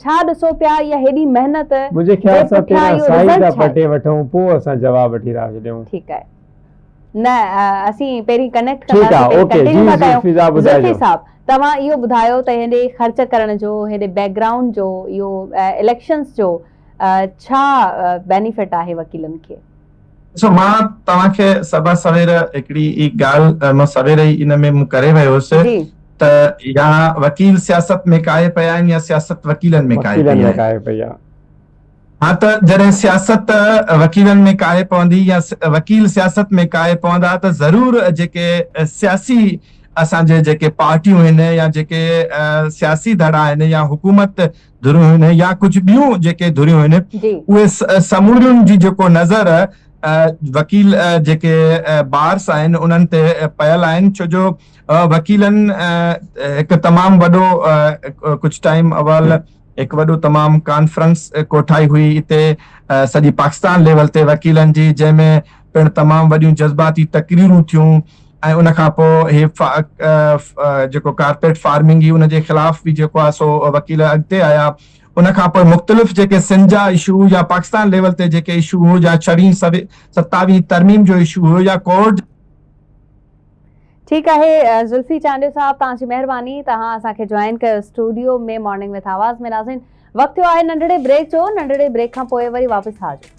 छा ॾिसो पिया इहा हेॾी महिनत मुंहिंजे ख़्याल सां पहिरियां पटे वठूं पोइ असां जवाब वठी था छॾियूं। ठीकु आहे, न असीं पहिरीं कनेक्ट कंदासीं। साहब तव्हां इहो ॿुधायो त हेॾे ख़र्च करण जो, हेॾे बैकग्राउंड जो, इहो इलेक्शंस जो छा बेनिफिट आहे वकीलनि खे? ॾिसो, मां तव्हांखे सभा सवेर हिकिड़ी ॻाल्हि मां सवेर ई इन में करे वियो हुयुसि त या वकील सियासत में काए पिया आहिनि या सियासत वकीलनि में काए पई आहे। हाँ, त जॾहिं सियासत वकीलनि में काए पवंदी या वकील सियासत में काए पवंदा त ज़रूर जेके सियासी असांजे जेके पार्टियूं आहिनि या जेके सियासी धड़ा आहिनि या हुकूमत धुरियूं आहिनि या कुझु ॿियूं जेके धुरियूं आहिनि उहे समूरियुनि जी जेको नज़र वकील जेके बार्स आहिनि उन्हनि ते पयल आहिनि, छो जो वकीलनि हिकु तमामु वॾो कुझु टाइम अवल हिकु वॾो तमामु कॉन्फ्रेंस कोठाई हुई हिते सॼी पाकिस्तान लेवल ते वकीलनि जी, जंहिंमें पिणु तमामु वॾियूं जज़्बाती तकरीरूं थियूं ऐं उन खां पोइ हे जेको कारपेट फार्मिंग हुई उनजे ख़िलाफ़ बि जेको आहे सो वकील अॻिते आया। उन खां पोइ मुख़्तलिफ़ जेके सिंजा इशू या पाकिस्तान लेवल ते जेके इशू हो या 27 तरमीम जो इशू हो या कोर्ट। ठीकु आहे ज़ुल्फी चांडियो साहब, तव्हांजी महिरबानी, तव्हां असांखे जॉइन कयो स्टूडियो में मॉर्निंग विथ आवाज़ में। नाज़रीन, वक़्तु थियो आहे नंढड़े ब्रेक जो, नंढड़े ब्रेक खां पोइ वरी वापसि हाज़िर।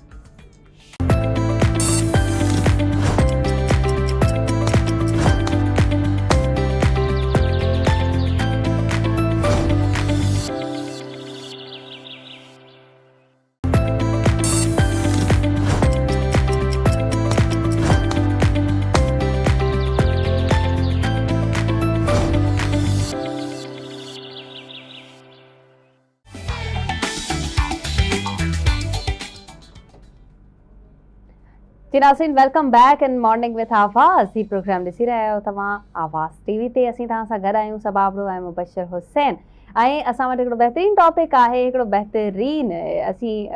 नाज़रीन, welcome back in morning with आवाज़। ही प्रोग्राम ॾिसी रहिया आहियो तव्हां आवाज़ टीवी ते। असीं तव्हां सां गॾु आहियूं सबा अबड़ो ऐं मुबशर हुसैन, ऐं असां वटि हिकिड़ो बहितरीनु टॉपिक आहे, हिकिड़ो बहितरीनु असीं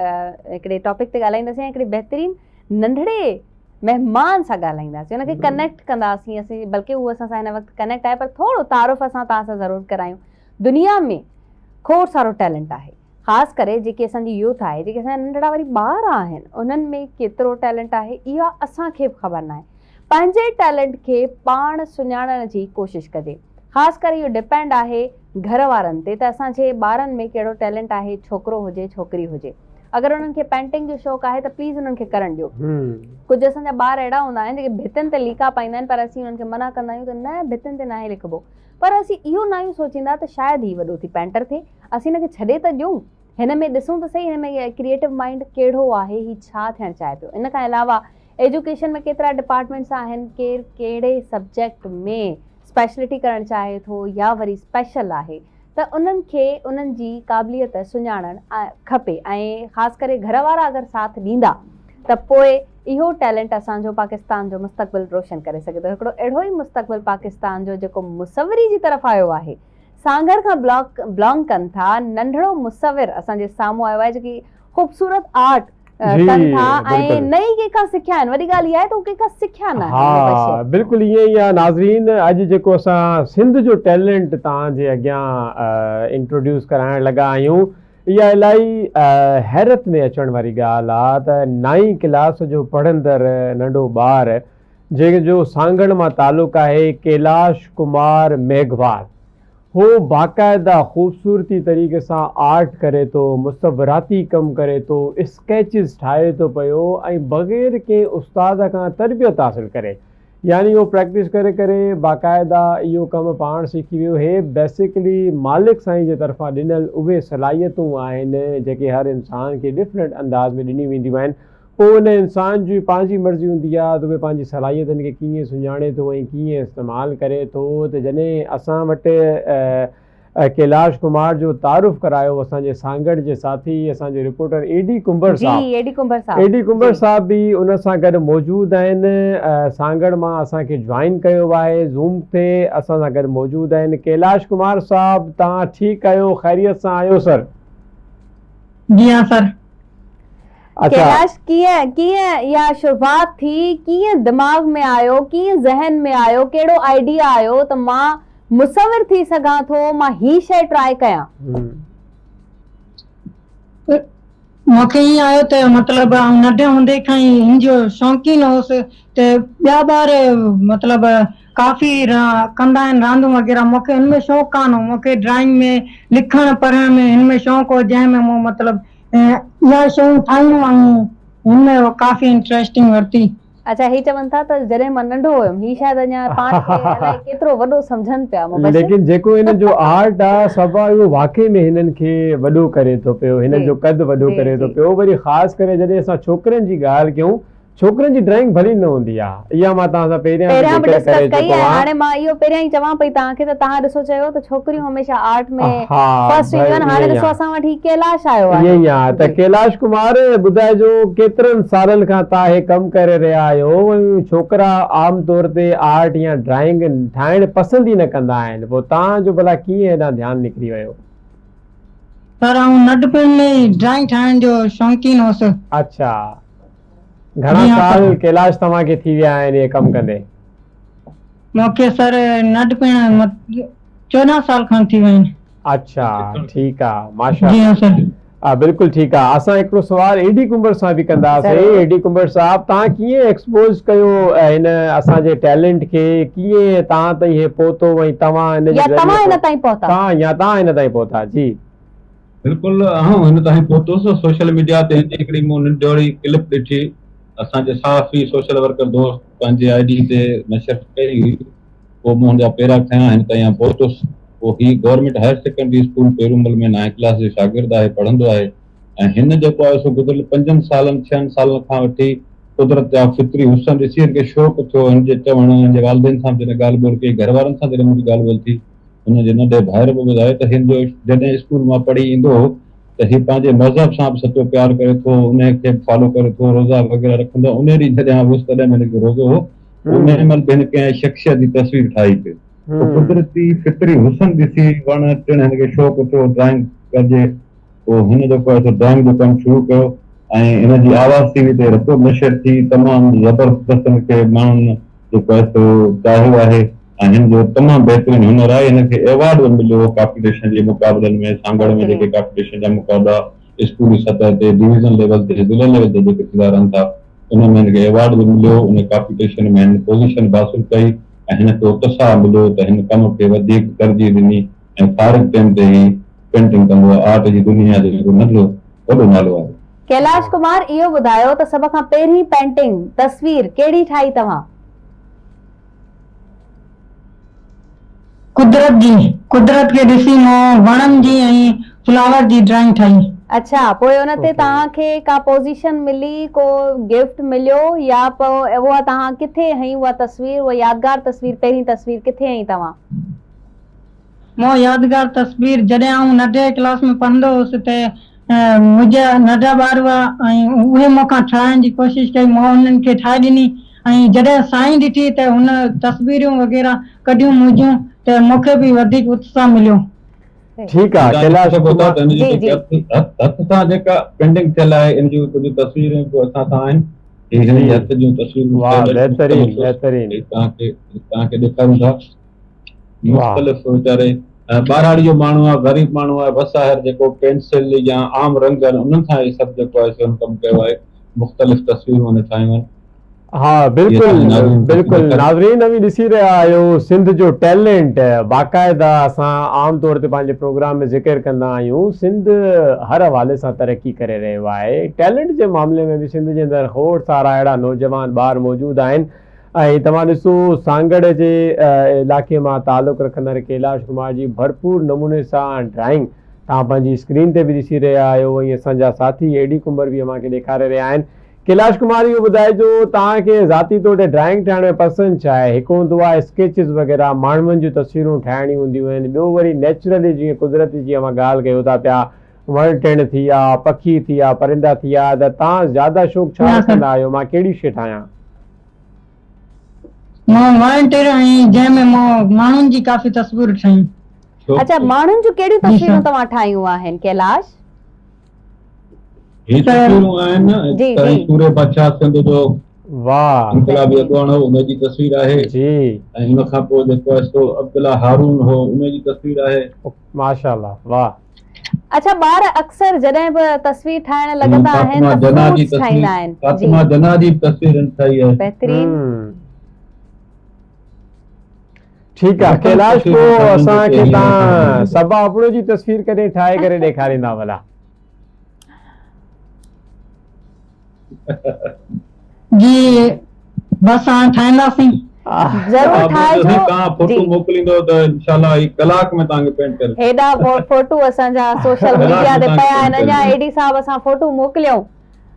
हिकिड़े टॉपिक ते ॻाल्हाईंदासीं, हिकिड़े बहितरीनु नंढड़े महिमान सां ॻाल्हाईंदासीं, हुनखे कनेक्ट कंदासीं असीं, बल्कि उहो असां सां हिन वक़्तु कनेक्ट आहे, पर थोरो तारुफ़ असां तव्हां सां ज़रूरु करायूं। दुनिया में खोड़ सारो टैलेंट आहे, ख़ासि करे जेकी असांजी यूथ आहे, जेके असांजा नंढड़ा वरी ॿार आहिनि, उन्हनि में केतिरो टैलेंट आहे इहा असांखे बि ख़बर न आहे। पंहिंजे टैलेंट खे पाण सुञाणण जी कोशिशि कजे। ख़ासि करे इहो डिपेंड आहे घर वारनि ते त असांजे ॿारनि में कहिड़ो टैलेंट आहे, छोकिरो हुजे छोकिरी हुजे। अगरि उन्हनि खे पेंटिंग जो शौक़ु आहे त प्लीज़ उन्हनि खे करणु ॾियो। कुझु असांजा ॿार अहिड़ा हूंदा आहिनि जेके भितियुनि ते लिका पाईंदा आहिनि, पर असीं उन्हनि खे मना कंदा आहियूं त न, भितियुनि ते नाहे लिखिबो। पर असीं इहो न आहियूं सोचींदा त शायदि ही वॾो थी पेंटर थिए, असीं हिनखे छॾे त ॾियूं, हिन में ॾिसूं त सही हिन में क्रिएटिव माइंड कहिड़ो आहे, ही छा थियणु चाहे पियो। इन खां अलावा एजुकेशन में केतिरा डिपार्टमेंट्स आहिनि, केरु कहिड़े सब्जेक्ट में स्पेशलिटी करणु चाहे थो या वरी स्पेशल आहे, त उन्हनि खे उन्हनि जी क़ाबिलियत सुञाणणु खपे। ऐं ख़ासि करे घर वारा अगरि साथ ॾींदा त पोइ इहो टैलेंट असांजो पाकिस्तान जो मुस्तक़बिल रोशन करे सघे थो। हिकिड़ो अहिड़ो ई मुस्तक़बिल पाकिस्तान जो जेको मुसवरी जी तरफ़ आयो आहे, सांगड़ खां बिलोंग कनि था, नंढड़ो मुसविर असांजे साम्हूं आयो आहे, जेकी ख़ूबसूरत आर्ट कनि था ऐं नई कंहिंखां सिखिया आहिनि, वॾी ॻाल्हि इहा आहे त उहे कंहिंखां सिखिया न हा बिल्कुलु ईअं ई आहे नाज़रीन। अॼु जेको असां सिंध जो टैलेंट तव्हांजे अॻियां इंट्रोड्यूस कराइण लॻा आहियूं, इहा इलाही हैरत में अचण वारी ॻाल्हि आहे त 9वीं क्लास जो पढ़ंदड़ नंढो ॿार जंहिंजो सांगड़ मां तालुक़ु आहे, कैलाश कुमार मेघवाल, हो बाक़ाइदा ख़ूबसूरती तरीक़े सां आर्ट करे थो, मुसवराती कमु करे थो, स्केचिस ठाहे थो पियो ऐं बग़ैर कंहिं उस्ताद खां तरबियत हासिल करे, यानी उहो प्रैक्टिस करे करे बाक़ाइदा इहो कमु पाण सिखी वियो। हे बेसिकली मालिक साईं जे तरफ़ां ॾिनल उहे सलाहियतूं आहिनि जेके हर इंसान खे डिफरेंट अंदाज़ में ॾिनी वेंदियूं आहिनि। पोइ उन इंसान जी पंहिंजी मर्ज़ी हूंदी आहे त उहे पंहिंजी सलाहियतुनि खे कीअं सुञाणे थो ऐं कीअं इस्तेमालु करे थो। त जॾहिं असां वटि कैलाश कुमार जो तारुफ़ करायो असांजे सांगड़ जे साथी असांजे रिपोर्टर एडी कुंबर साहब, एडी कुंबर साहब बि उन सां गॾु मौजूदु आहिनि, सांगड़ मां असांखे ज्वाइन कयो आहे, ज़ूम ते असां सां गॾु मौजूदु आहिनि। कैलाश कुमार साहब, तव्हां ठीकु आहियो, ख़ैरियत सां आहियो सर? जी हाँ सर। कैलाश, कीअं इहा शुरूआत थी, कीअं दिमाग़ में आयो, कीअं ज़हन में आयो, कहिड़ो आइडिया आयो त मां मुसविर थी सघां थो, मां ही शइ ट्राई कयां? मूंखे ईअं आयो त मतिलबु नंढे हूंदे खां ई हिन जो शौक़ीन हुअसि त ॿिया ॿार मतिलबु काफ़ी कंदा आहिनि रांदियूं वग़ैरह, मूंखे हिन में शौक़ु कान हो। मूंखे ड्राइंग में, लिखण पढ़ण में हिन में शौक़ु हो, जंहिंमें मूं मतिलबु इहा शयूं ठाहियूं ऐं हिन में काफ़ी इंट्रस्टिंग वरिती। अच्छा, ही चवनि था त जॾहिं मां नंढो हुयमि, ही शायदि अञा पाण खे अलाए केतिरो वॾो सम्झनि पिया, लेकिन जेको हिन जो आर्ट आहे सभु इहो वाक़ई में हिननि खे वॾो करे थो पियो, हिन जो कद वॾो करे थो पियो। वरी ख़ासि करे जॾहिं असां छोकिरनि जी ॻाल्हि कयूं, छोकिरनि जी ड्राइंग भली न हूंदी आहे, इहा मां तव्हां सां पहिरियां बि डिस्कस कई आहे। हाणे मां इहो पहिरियां ई चवां पई तव्हांखे त तव्हां ॾिसो चयो त छोकिरियूं हमेशह आर्ट में फर्स्ट ईंदियूं आहिनि, हाणे ॾिसो असां वटि कैलाश आयो आहे। ईअं ई आहे त कैलाश कुमार, ॿुधाइजो केतिरनि सालनि खां तव्हां हे कमु करे रहिया आहियो? छोकिरा आम तौर ते आर्ट या ड्राइंग ठाहिण पसंदि ई न कंदा आहिनि, पोइ तव्हांजो भला कीअं हेॾां ध्यानु निकिरी वियो? सर आउं नंढपण में ड्राइंग ठाहिण जो शौक़ीन हुअसि। अच्छा, घणा साल कैलाश तव्हांखे थी विया आहिनि हे कमु कंदे? मूंखे सर नंढपण 14 साल खां थी विया आहिनि। अच्छा, ठीकु आहे, माशाअल्लाह। बिल्कुलु ठीकु आहे। असां हिकिड़ो सुवाल एडी कुंबर सां बि कंदासीं। एडी कुंबर साहब, तव्हां कीअं एक्सपोज कयो हिन असांजे टैलेंट खे, कीअं तव्हां ताईं हे पहुतो ऐं तव्हां हिन ताईं पहुता? जी बिल्कुलु, हिन ताईं पहुतुसि सोशल मीडिया ते हिकिड़ी मूं नंढड़ी क्लिप ॾिठी, असांजे साफ़ी सोशल वर्कर दोस्त पंहिंजे आईडी ते नशर कई हुई, पोइ मूं हुनजा पेरा खयां, हिन ताईं पहुतुसि। पोइ ही government higher secondary school Perumal में 9वीं क्लास जो शागिर्द आहे, पढ़ंदो आहे। ऐं हिन जेको आहे सो गुज़िरियल 5 सालनि 6 सालनि खां वठी कुदरत जा फितरी हुसन ॾिसी हिनखे शौक़ु थियो, हिन जे चवण, हिन जे वालिदैन सां जॾहिं ॻाल्हि ॿोल कई, घर वारनि सां जॾहिं मुंहिंजी ॻाल्हि ॿोल थी, हुनजे नंढे भाइर बि ॿुधायो त हिन जो जॾहिं स्कूल मां पढ़ी ईंदो त हीउ पंहिंजे मज़हब सां बि सचो प्यारु करे थो, उनखे फॉलो करे थो, रोज़ा वग़ैरह रखंदो। उन ॾींहुं जॾहिं आयुसि तॾहिं हिनखे रोज़ो हो, उन महिल बि हिन कंहिं शख़्सियत जी तस्वीर ठाही पियो। कुदरती फितरी हुसन ॾिसी वण टिण हिनखे शौक़ु थियो ड्राइंग कजे। पोइ हिन जेको आहे ड्राइंग जो कमु शुरू कयो ऐं हिन जी आवाज़ टीवी ते रिपोर्ट नशर थी, तमामु ज़बरदस्त हिनखे माण्हुनि जेको आहे सो चाहियो आहे ऐं हिन जो तमामु बहितरीनु हुनर आहे। हिनखे अवॉर्ड बि मिलियो कॉम्पिटिशन जे मुक़ाबलनि में, सांगड़ में जेके कॉम्पिटिशन जा मुक़ाबला स्कूली सतह ते, डिवीज़न लेवल ते, ज़िला लेवल ते जेके थींदा रहनि था, उन में हिनखे अवॉर्ड बि मिलियो। उन कॉम्पिटिशन में हिन पोज़ीशन बि हासिलु कई ऐं हिनखे उत्साह मिलियो त हिन कम खे वधीक तरजीह ॾिनी ऐं फारिग टाइम ते ही पेंटिंग कंदो आहे। आर्ट जी दुनिया जो जेको नंढो वॾो नालो आहे। कैलाश कुमार, इहो ॿुधायो त सभ खां पहिरीं पेंटिंग तस्वीर कहिड़ी ठाही तव्हां? कुदरत खे ॾिसी मां वणनि जी ऐं फ्लावर जी ड्राइंग ठाही। अच्छा, पोइ उन ते तव्हांखे का पोजीशन मिली, को गिफ्ट मिलियो, या पोइ उहा तव्हां किथे हई उहा तस्वीर, उहा यादगार तस्वीर, पहिरीं तस्वीर किथे हई तव्हां? मां यादगार तस्वीर जॾहिं आउं नंढे क्लास में पढ़ंदो हुउसि त मुंहिंजा नंढा ॿार हुआ ऐं उहे मूंखां ठाहिण जी कोशिशि कई, मां उन्हनि खे ठाहे ॾिनी। ऐं जॾहिं साईं ॾिठी त हुन तस्वीरूं वग़ैरह कढियूं मुंहिंजियूं त मूंखे बि वधीक उत्साह मिलियो। ठीकु आहे कैलाश कुमार हथ सां जेका पेंटिंग थियल आहे इन जूं कुझु तस्वीरूं असां सां आहिनि हिन जे हथ जूं तस्वीरूं वाह बहितरीन बहितरीन तव्हांखे ॾेखारूं था मुख़्तलिफ़ वीचारे ॿारहाड़ी जो माण्हू आहे ग़रीब माण्हू आहे वसाहिर जेको पेंसिल या आम रंग आहिनि उन्हनि सां इहे सभु जेको आहे सो कमु कयो आहे मुख़्तलिफ़ तस्वीरूं हुन ठाहियूं आहिनि हाँ बिल्कुलु बिल्कुलु नाज़रीन अभी ॾिसी रहिया आहियो सिंध जो टैलेंट बाक़ाइदा असां आम तौर ते पंहिंजे प्रोग्राम में ज़िक्र कंदा आहियूं सिंध हर हवाले सां तरक़ी करे रहियो आहे टैलेंट जे मामले में बि सिंध जे अंदरि खोड़ सारा अहिड़ा नौजवान ॿार मौजूदु आहिनि ऐं तव्हां ॾिसो सांगड़ जे इलाइक़े मां तालुक़ु रखंदड़ कैलाश कुमार जी भरपूर नमूने सां ड्राइंग तव्हां पंहिंजी स्क्रीन ते बि ॾिसी रहिया आहियो ऐं असांजा साथी एडी कुंबर बि अमांखे ॾेखारे रहिया आहिनि कैलाश कुमार इहो ॿुधाइजो तव्हांखे ज़ाती तौर ते ड्राइंग ठाहिण में पसंदि छा आहे हिकु हूंदो आहे स्केचिस वग़ैरह माण्हुनि जूं तस्वीरूं ठाहिणियूं हूंदियूं आहिनि ॿियो वरी नेचुरली जीअं कुदरती जीअं मां ॻाल्हि कयो था पिया वण टिण थी विया पखी थी विया परिंदा थी विया त तव्हां ज़्यादा शौक़ु छा रखंदा आहियो मां कहिड़ी शइ ठाहियां मां वण टिण ऐं जंहिंमें मां माण्हुनि जी काफ़ी तस्वीरूं ठाहियूं अच्छा माण्हुनि जूं कहिड़ियूं तस्वीरूं तव्हां ठाहियूं आहिनि कैलाश ही तस्वीरूं आहिनि जी जी सूर्य बादशाह सिंध जो वाह इनकलाबी अॻवान हो उन जी तस्वीर आहे जी ऐं हिन खां पोइ जेको आहे सो अब्दुल्ला हारून हो उन जी तस्वीर आहे माशाल्लाह वाह अच्छा ॿार अक्सर जॾहिं बि तस्वीर ठाहिण लॻंदा आहिनि त जना जी फ्रूट्स ठाहींदा आहिनि फातिमा जना जी तस्वीर ठाही आहे बहितरीन ठीकु आहे कैलाश को असांखे तव्हां सबा अबड़ो जी तस्वीर कॾहिं ठाहे करे ॾेखारींदा भला जी बस हाणे ठाहींदासीं ज़रूर ठाहिजो तव्हां फोटो मोकिलींदो त इंशाल्लाह ही कलाक में तव्हांखे पेंट करे हेॾा फोटो असांजा सोशल मीडिया ते पिया आहिनि अञा एडी साहब असां फोटो मोकिलियूं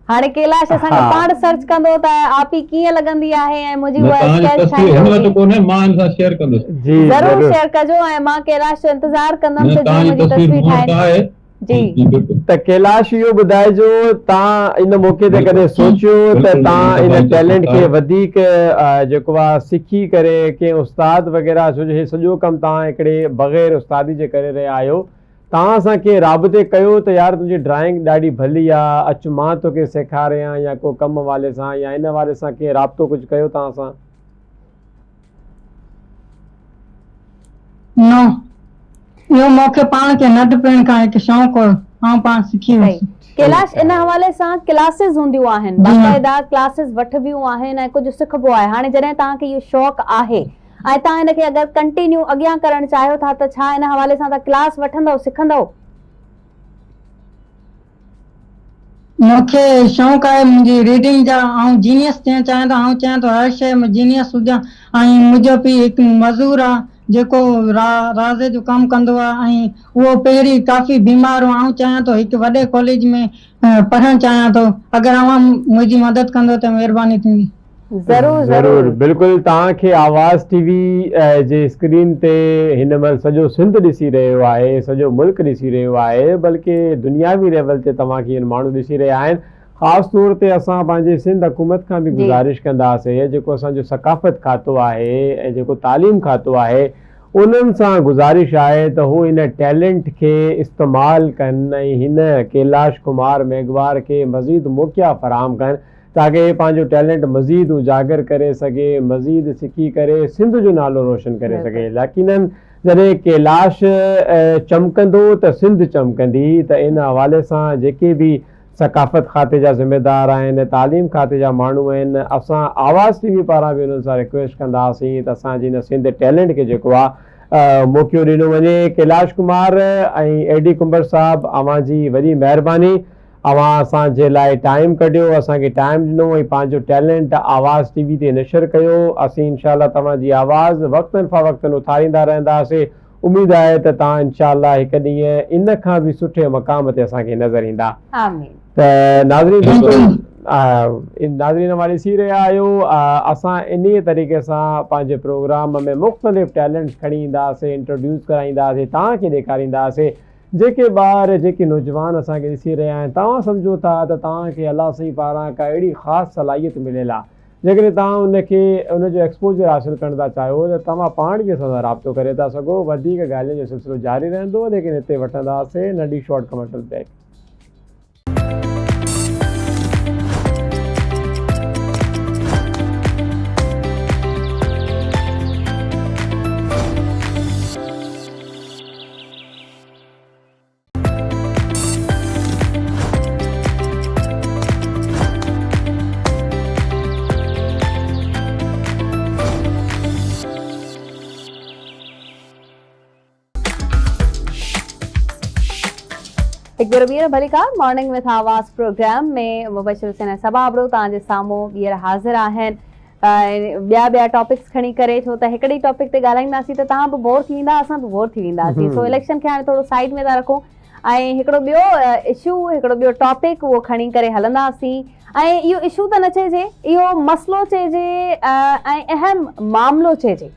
हाणे कैलाश असांखे पाण सर्च कंदो त आपी कीअं लॻंदी आहे ऐं मुंहिंजी उहा स्केच ठाही कोन्हे मां हिन सां शेयर कंदुसि जी ज़रूर शेयर कजो ऐं मां कैलाश जो इंतज़ार कंदमि त जीअं मुंहिंजी तस्वीर ठाहे जी त कैलाश इहो ॿुधाइजो तव्हां इन मौक़े ते कॾहिं सोचियो त तव्हां इन टैलेंट खे वधीक जेको आहे सिखी करे कंहिं उस्ताद वग़ैरह छो जो हे सॼो कमु तव्हां हिकिड़े बग़ैर उस्तादी जे करे रहिया आहियो तव्हां सां कंहिं राबते कयो त यार तुंहिंजी ड्राइंग ॾाढी भली आहे अचु मां तोखे सेखारियां या को कम वाले सां या इन वारे सां कंहिं राब्तो कुझु कयो तव्हां सां न इहो मूंखे पाण खे नंढपण खां हिकु शौक़ु हो ऐं पाण सिखी वियुसि कैलाश इन हवाले सां क्लासिस हूंदियूं आहिनि बाक़ाइदा क्लासिस वठबियूं आहिनि ऐं कुझु सिखबो आहे हाणे जॾहिं तव्हांखे इहो शौक़ु आहे ऐं तव्हां हिनखे अगरि कंटिन्यू अॻियां करणु चाहियो था त छा इन हवाले सां तव्हां क्लास वठंदव सिखंदव मूंखे शौक़ु आहे मुंहिंजी रीडिंग जा ऐं जीनियस थियणु चाहियां थो ऐं चाहियां थो हर शइ में जीनियस हुजां ऐं मुंहिंजो पीउ हिकु मज़दूर आहे जेको राज़े जो कमु कंदो आहे ऐं उहो पहिरीं काफ़ी बीमार हो ऐं चाहियां थो हिकु वॾे कॉलेज में पढ़णु चाहियां थो अगरि अव्हां मुंहिंजी मदद कंदो त महिरबानी थींदी ज़रूर ज़रूर बिल्कुलु तव्हांखे आवाज़ टीवी जे स्क्रीन ते हिन महिल सॼो सिंध ॾिसी रहियो आहे सॼो मुल्क ॾिसी रहियो आहे बल्कि दुनियावी लेवल ते तव्हांखे इन माण्हू ॾिसी रहिया आहिनि ख़ासि तौर ते असां पंहिंजे सिंध हुकूमत खां बि गुज़ारिश कंदासीं जेको असांजो सकाफ़त खातो आहे ऐं जेको तालीम खातो आहे उन्हनि सां गुज़ारिश आहे त हू हिन टैलेंट खे इस्तेमालु कनि ऐं हिन कैलाश कुमार मेघवार खे मज़ीद मौक़िया फ़राहम कनि ताकि पंहिंजो टैलेंट मज़ीद उजागर करे सघे मज़ीद सिखी करे सिंध जो नालो रोशन करे सघे यकीनन जॾहिं कैलाश चमकंदो त सिंध चमकंदी त इन हवाले सां जेके बि सकाफ़त खाते जा ज़िम्मेदार आहिनि तालीम खाते जा माण्हू आहिनि असां आवाज़ टीवी पारां बि उन्हनि सां रिक्वेस्ट कंदासीं त असांजी हिन सिंध टैलेंट खे जेको आहे मौक़ो ॾिनो वञे कैलाश कुमार ऐं एडी कुंबर साहब अव्हां जी वॾी महिरबानी अव्हां असांजे लाइ टाइम कढियो असांखे टाइम ॾिनो ऐं पंहिंजो टैलेंट आवाज़ टीवी ते नशर कयो असीं इनशाला तव्हांजी आवाज़ वक़्तनि खां वक़्तनि उथारींदा रहंदासीं उम्मीद आहे त तव्हां इनशाला हिकु ॾींहुं इन खां बि सुठे मक़ाम ते असांखे नज़र ईंदा त नाज़रीन वारी ॾिसी रहिया आहियो असां इन तरीक़े सां पंहिंजे प्रोग्राम में मुख़्तलिफ़ टैलेंट्स खणी ईंदासीं इंट्रोड्यूस कराईंदासीं तव्हांखे ॾेखारींदासीं जेके ॿार जेके नौजवान असांखे ॾिसी रहिया आहिनि तव्हां सम्झो था त तव्हांखे अलाह साईं पारां का अहिड़ी ख़ासि सलाहियत मिलियल आहे जेकॾहिं तव्हां उनखे उनजो एक्सपोजर हासिलु करण था चाहियो त तव्हां पाण बि असां सां राब्तो करे था सघो। वधीक ॻाल्हियुनि जो सिलसिलो जारी रहंदो, लेकिन हिते वठंदासीं नंढी शॉर्ट कमर्शियल ब्रेक। एक बार ॿीहर भलीकार मॉर्निंग विथ आवाज़ प्रोग्राम में मुबशर हुसैन ऐं सबा अबड़ो तव्हांजे साम्हूं ॿीहर हाज़िर आहिनि। ॿिया टॉपिक्स खणी करे, छो त हिकिड़ी टॉपिक ते ॻाल्हाईंदासीं त तव्हां बि बोर थी वेंदा, असां बि बोर थी वेंदासीं। सो इलेक्शन खे हाणे थोरो साइड में था रखूं ऐं हिकिड़ो ॿियो इशू, हिकिड़ो ॿियो टॉपिक उहो खणी करे हलंदासीं। ऐं इहो इशू त न चइजे, इहो मसइलो चइजे ऐं अहम मामिलो चइजे।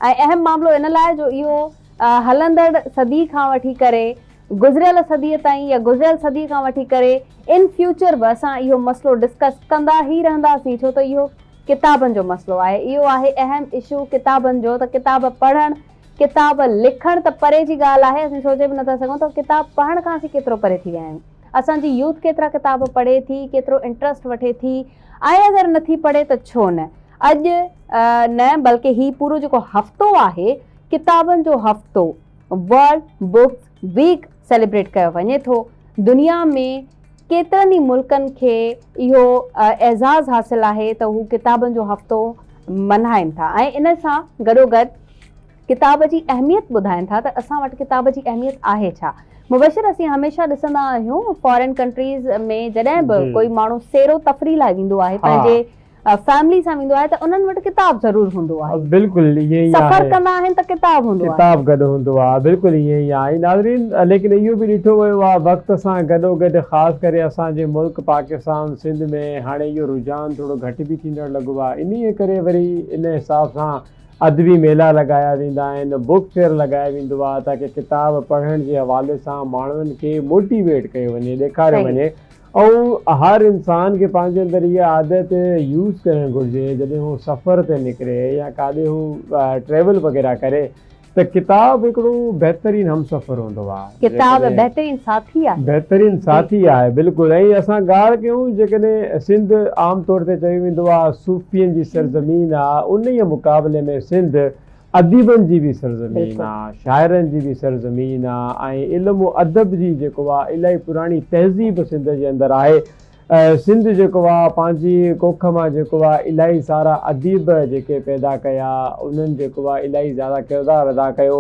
ऐं अहम मामिलो इन लाइ जो इहो हलंदड़ सदी खां वठी करे गुज़िरियल सदीअ ताईं या गुज़िरियल सदीअ खां वठी करे इन फ्यूचर बि असां इहो मसइलो डिस्कस कंदा ई रहंदासीं, छो त इहो किताबनि जो मसइलो आहे। इहो आहे अहम इशू किताबनि जो। त किताब पढ़णु, किताब लिखणु त परे जी ॻाल्हि आहे, असीं सोचे बि नथा सघूं त किताब पढ़ण खां असीं केतिरो परे थी विया आहियूं। असांजी यूथ केतिरा किताब पढ़े थी, केतिरो इंट्रस्ट वठे थी, ऐं अगरि नथी पढ़े त छो न। अॼु न बल्कि ही पूरो जेको हफ़्तो आहे किताबनि जो हफ़्तो, वर्ल्ड बुक्स वीक सेलिब्रेट कयो वञे थो। दुनिया में केतिरनि ई मुल्कनि खे इहो एज़ाज़ हासिल आहे त हू किताबनि जो हफ़्तो मल्हाइनि था ऐं इन सां गॾोगॾु किताब जी अहमियत ॿुधाइनि था त असां वटि किताब जी अहमियत आहे छा। मुबशर, असीं हमेशह ॾिसंदा आहियूं फॉरेन कंट्रीज़ में जॾहिं बि कोई माण्हू सैरो तफ़रीह लाइ वेंदो आहे, पंहिंजे फैमिली सां वेंदो आहे, त उन्हनि वटि किताब ज़रूर हूंदो आहे। बिल्कुलु ईअं ई सफ़र कंदा आहिनि त किताब हूंदो आहे, किताब गॾु हूंदो आहे। बिल्कुलु ईअं ई आहे नाज़रीन। लेकिन इहो बि ॾिठो वियो आहे वक़्त सां गॾोगॾु, ख़ासि करे असांजे मुल्क पाकिस्तान सिंध में हाणे इहो रुझान थोरो घटि बि थींदड़ लॻो आहे। इन करे वरी इन हिसाब सां अदबी मेला लॻाया वेंदा आहिनि, बुक फेयर लॻायो वेंदो आहे ताकी किताब पढ़ण जे हवाले सां माण्हुनि खे मोटिवेट कयो वञे, ॾेखारियो वञे। ऐं हर इंसान खे पंहिंजे अंदरि इहा आदत यूज़ करणु घुरिजे जॾहिं हू सफ़र ते निकिरे या काॾे हू ट्रेवल वग़ैरह करे, त किताब हिकिड़ो बहितरीनु हमसफ़र हूंदो आहे। किताब बहितरीनु साथी आहे, बहितरीनु साथी आहे। बिल्कुलु। ऐं असां ॻाल्हि कयूं जेकॾहिं सिंध आम तौर ते चयो वेंदो आहे सूफ़ियनि जी सरज़मीन आहे, उन ई मुक़ाबले में सिंध अदीबनि जी बि सरज़मीन आहे, शाइरनि जी बि सरज़मीन आहे ऐं इल्मु अदब जी जेको आहे इलाही पुराणी तहज़ीब सिंध जे अंदरि आहे। सिंध जेको आहे पंहिंजी कोख मां जेको आहे इलाही सारा अदीब जेके पैदा कया, उन्हनि जेको आहे इलाही ज़्यादा किरदारु अदा कयो।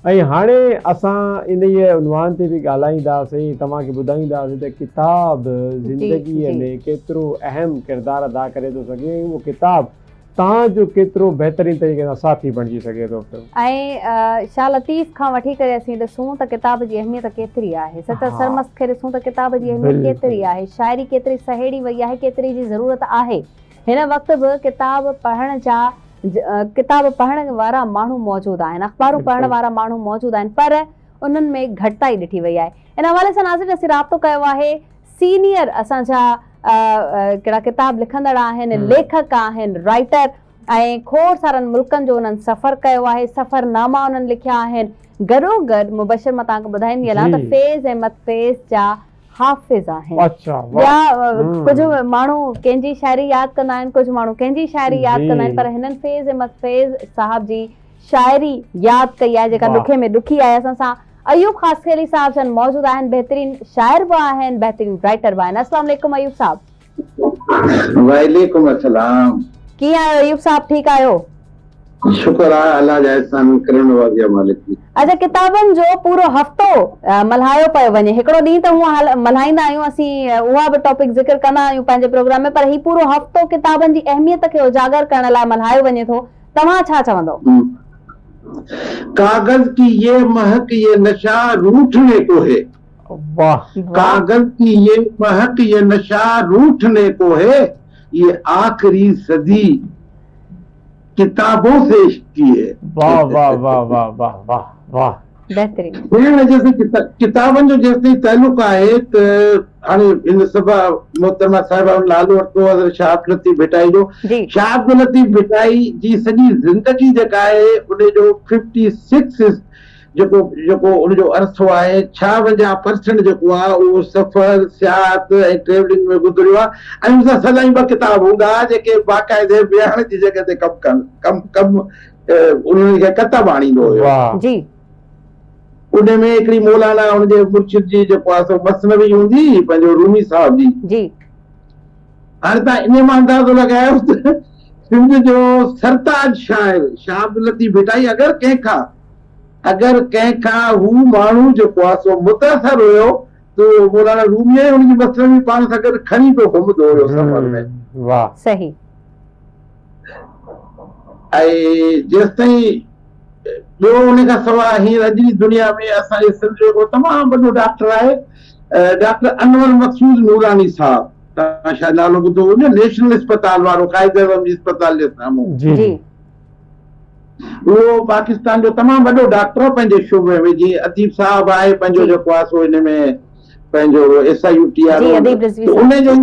ऐं हाणे असां इन ई उनवान ते बि ॻाल्हाईंदासीं, तव्हांखे ॿुधाईंदासीं त किताब ज़िंदगीअ में केतिरो अहम किरदारु अदा करे थो सघे, उहो किताब तव्हांजो केतिरो बहितरीनु तरीक़े सां साथी बणिजी सघे थो पियो। ऐं शाह लतीफ़ खां वठी करे असीं ॾिसूं त किताब जी अहमियत केतिरी आहे, सत सरमस्त खे ॾिसूं त किताब जी अहमियत केतिरी आहे, शाइरी केतिरी सहेड़ी वई आहे, केतिरी जी ज़रूरत आहे। हिन वक़्तु बि किताब पढ़ण वारा माण्हू मौजूदु आहिनि, अख़बारूं पढ़ण वारा माण्हू मौजूदु आहिनि, पर उन्हनि में घटिताई ॾिठी वई आहे। इन हवाले सां नाज़रीन असीं राब्तो कयो आहे सीनियर असांजा कहिड़ा किताब लिखंदड़ आहिनि, लेखक आहिनि, राइटर, ऐं खोड़ सारनि मुल्कनि जो उन्हनि सफ़र कयो आहे, सफ़रनामा उन्हनि लिखिया आहिनि। गॾोगॾु मुबशर मां तव्हांखे ॿुधाईंदी हलां त फैज़ अहमद फैज़ जा हाफ़िज़ आहिनि। ॿिया कुझु माण्हू कंहिंजी शाइरी यादि कंदा आहिनि, कुझु माण्हू कंहिंजी शाइरी यादि कंदा आहिनि, पर हिननि फैज़ अहमद फैज़ साहब जी शाइरी यादि कई आहे जेका ॾुखे में ॾुखी आहे। असां सां अयूब ख़ासखेली साहब जन मौजूद आहिनि, बेहतरीन शाइर भी आहिनि, बेहतरीन राइटर भी आहिनि। अस्सलाम वालेकुम अयूब साहब। वालेकुम अस्सलाम। कीअं आहियो अयूब साहब, ठीकु आहियो? शुक्र आहे अल्लाह जा एहसान करण वारा मालिक जी। अच्छा, किताबनि जो पूरो हफ़्तो मल्हायो पियो वञे, हिकिड़ो ॾींहुं त हूअं मल्हाईंदा आहियूं असीं, उहा बि टॉपिक ज़िक्र कंदा आहियूं पंहिंजे प्रोग्राम में, पर ही पूरो हफ़्तो किताबनि जी अहमियत खे उजागर करण लाइ मल्हायो वञे थो। तव्हां छा चवंदो? कागज की ये महक ये नशा रूठने को है, कागज की ये महक ये नशा रूठने को है, ये आखिरी सदी किताबों से की है। वाह वाह वाह वाह वाह वाह वाह। बहितरीन। भेण जेसिं किताबनि जो जेसिं तालुक आहे त हाणे इन सभा मोहतरमा साहिबा नालो वरितो हज़रत शाह अब्दुल लतीफ़ भिटाई जो। जी शाह अब्दुल लतीफ़ भिटाई जी सॼी ज़िंदगी जेका आहे उन जो 56 जेको उनजो अरसो आहे 56% जेको आहे उहो सफ़र सियाहत ऐं ट्रेवलिंग में गुज़रियो आहे। ऐं उनसां सदाईं ॿ किताब हूंदा जेके बाक़ाइदे विहण जी जॻह ते कमु उन्हनि खे कतब आणींदो हुयो। जी उन में हिकिड़ी मौलाना उनजे मुर्शिद जी जेको आहे सो मसनवी हूंदी पंहिंजो रूमी साहब जी। जी हाणे तव्हां इन मां अंदाज़ो लॻायो त सिंध जो सरताज शाइर शाह अब्दुल लतीफ़ भिटाई अगरि कंहिंखां हू माण्हू जेको आहे सो मुतासिर हुयो त मौलाना रूमी उनजी मसनवी पाण सां गॾु खणी पियो घुमंदो हुयो सफ़र में। वाह सही। ऐं जेसिताईं ॿियो उन खां सवाइ हींअर अॼु जी दुनिया में असांजे सिंध जो हिकिड़ो तमामु वॾो डॉक्टर आहे डॉक्टर अनवर मक़सूद नूरानी साहब। तव्हां शायदि नालो ॿुधो हुजे, नेशनल अस्पताल वारो काइद आज़म जी अस्पताल जे साम्हूं। जी उहो पाकिस्तान जो तमामु वॾो डॉक्टर पंहिंजे शोबे में। जीअं अदीब साहब आहे पंहिंजो जेको आहे सो हिन में पंहिंजो SIUT आहे उनजो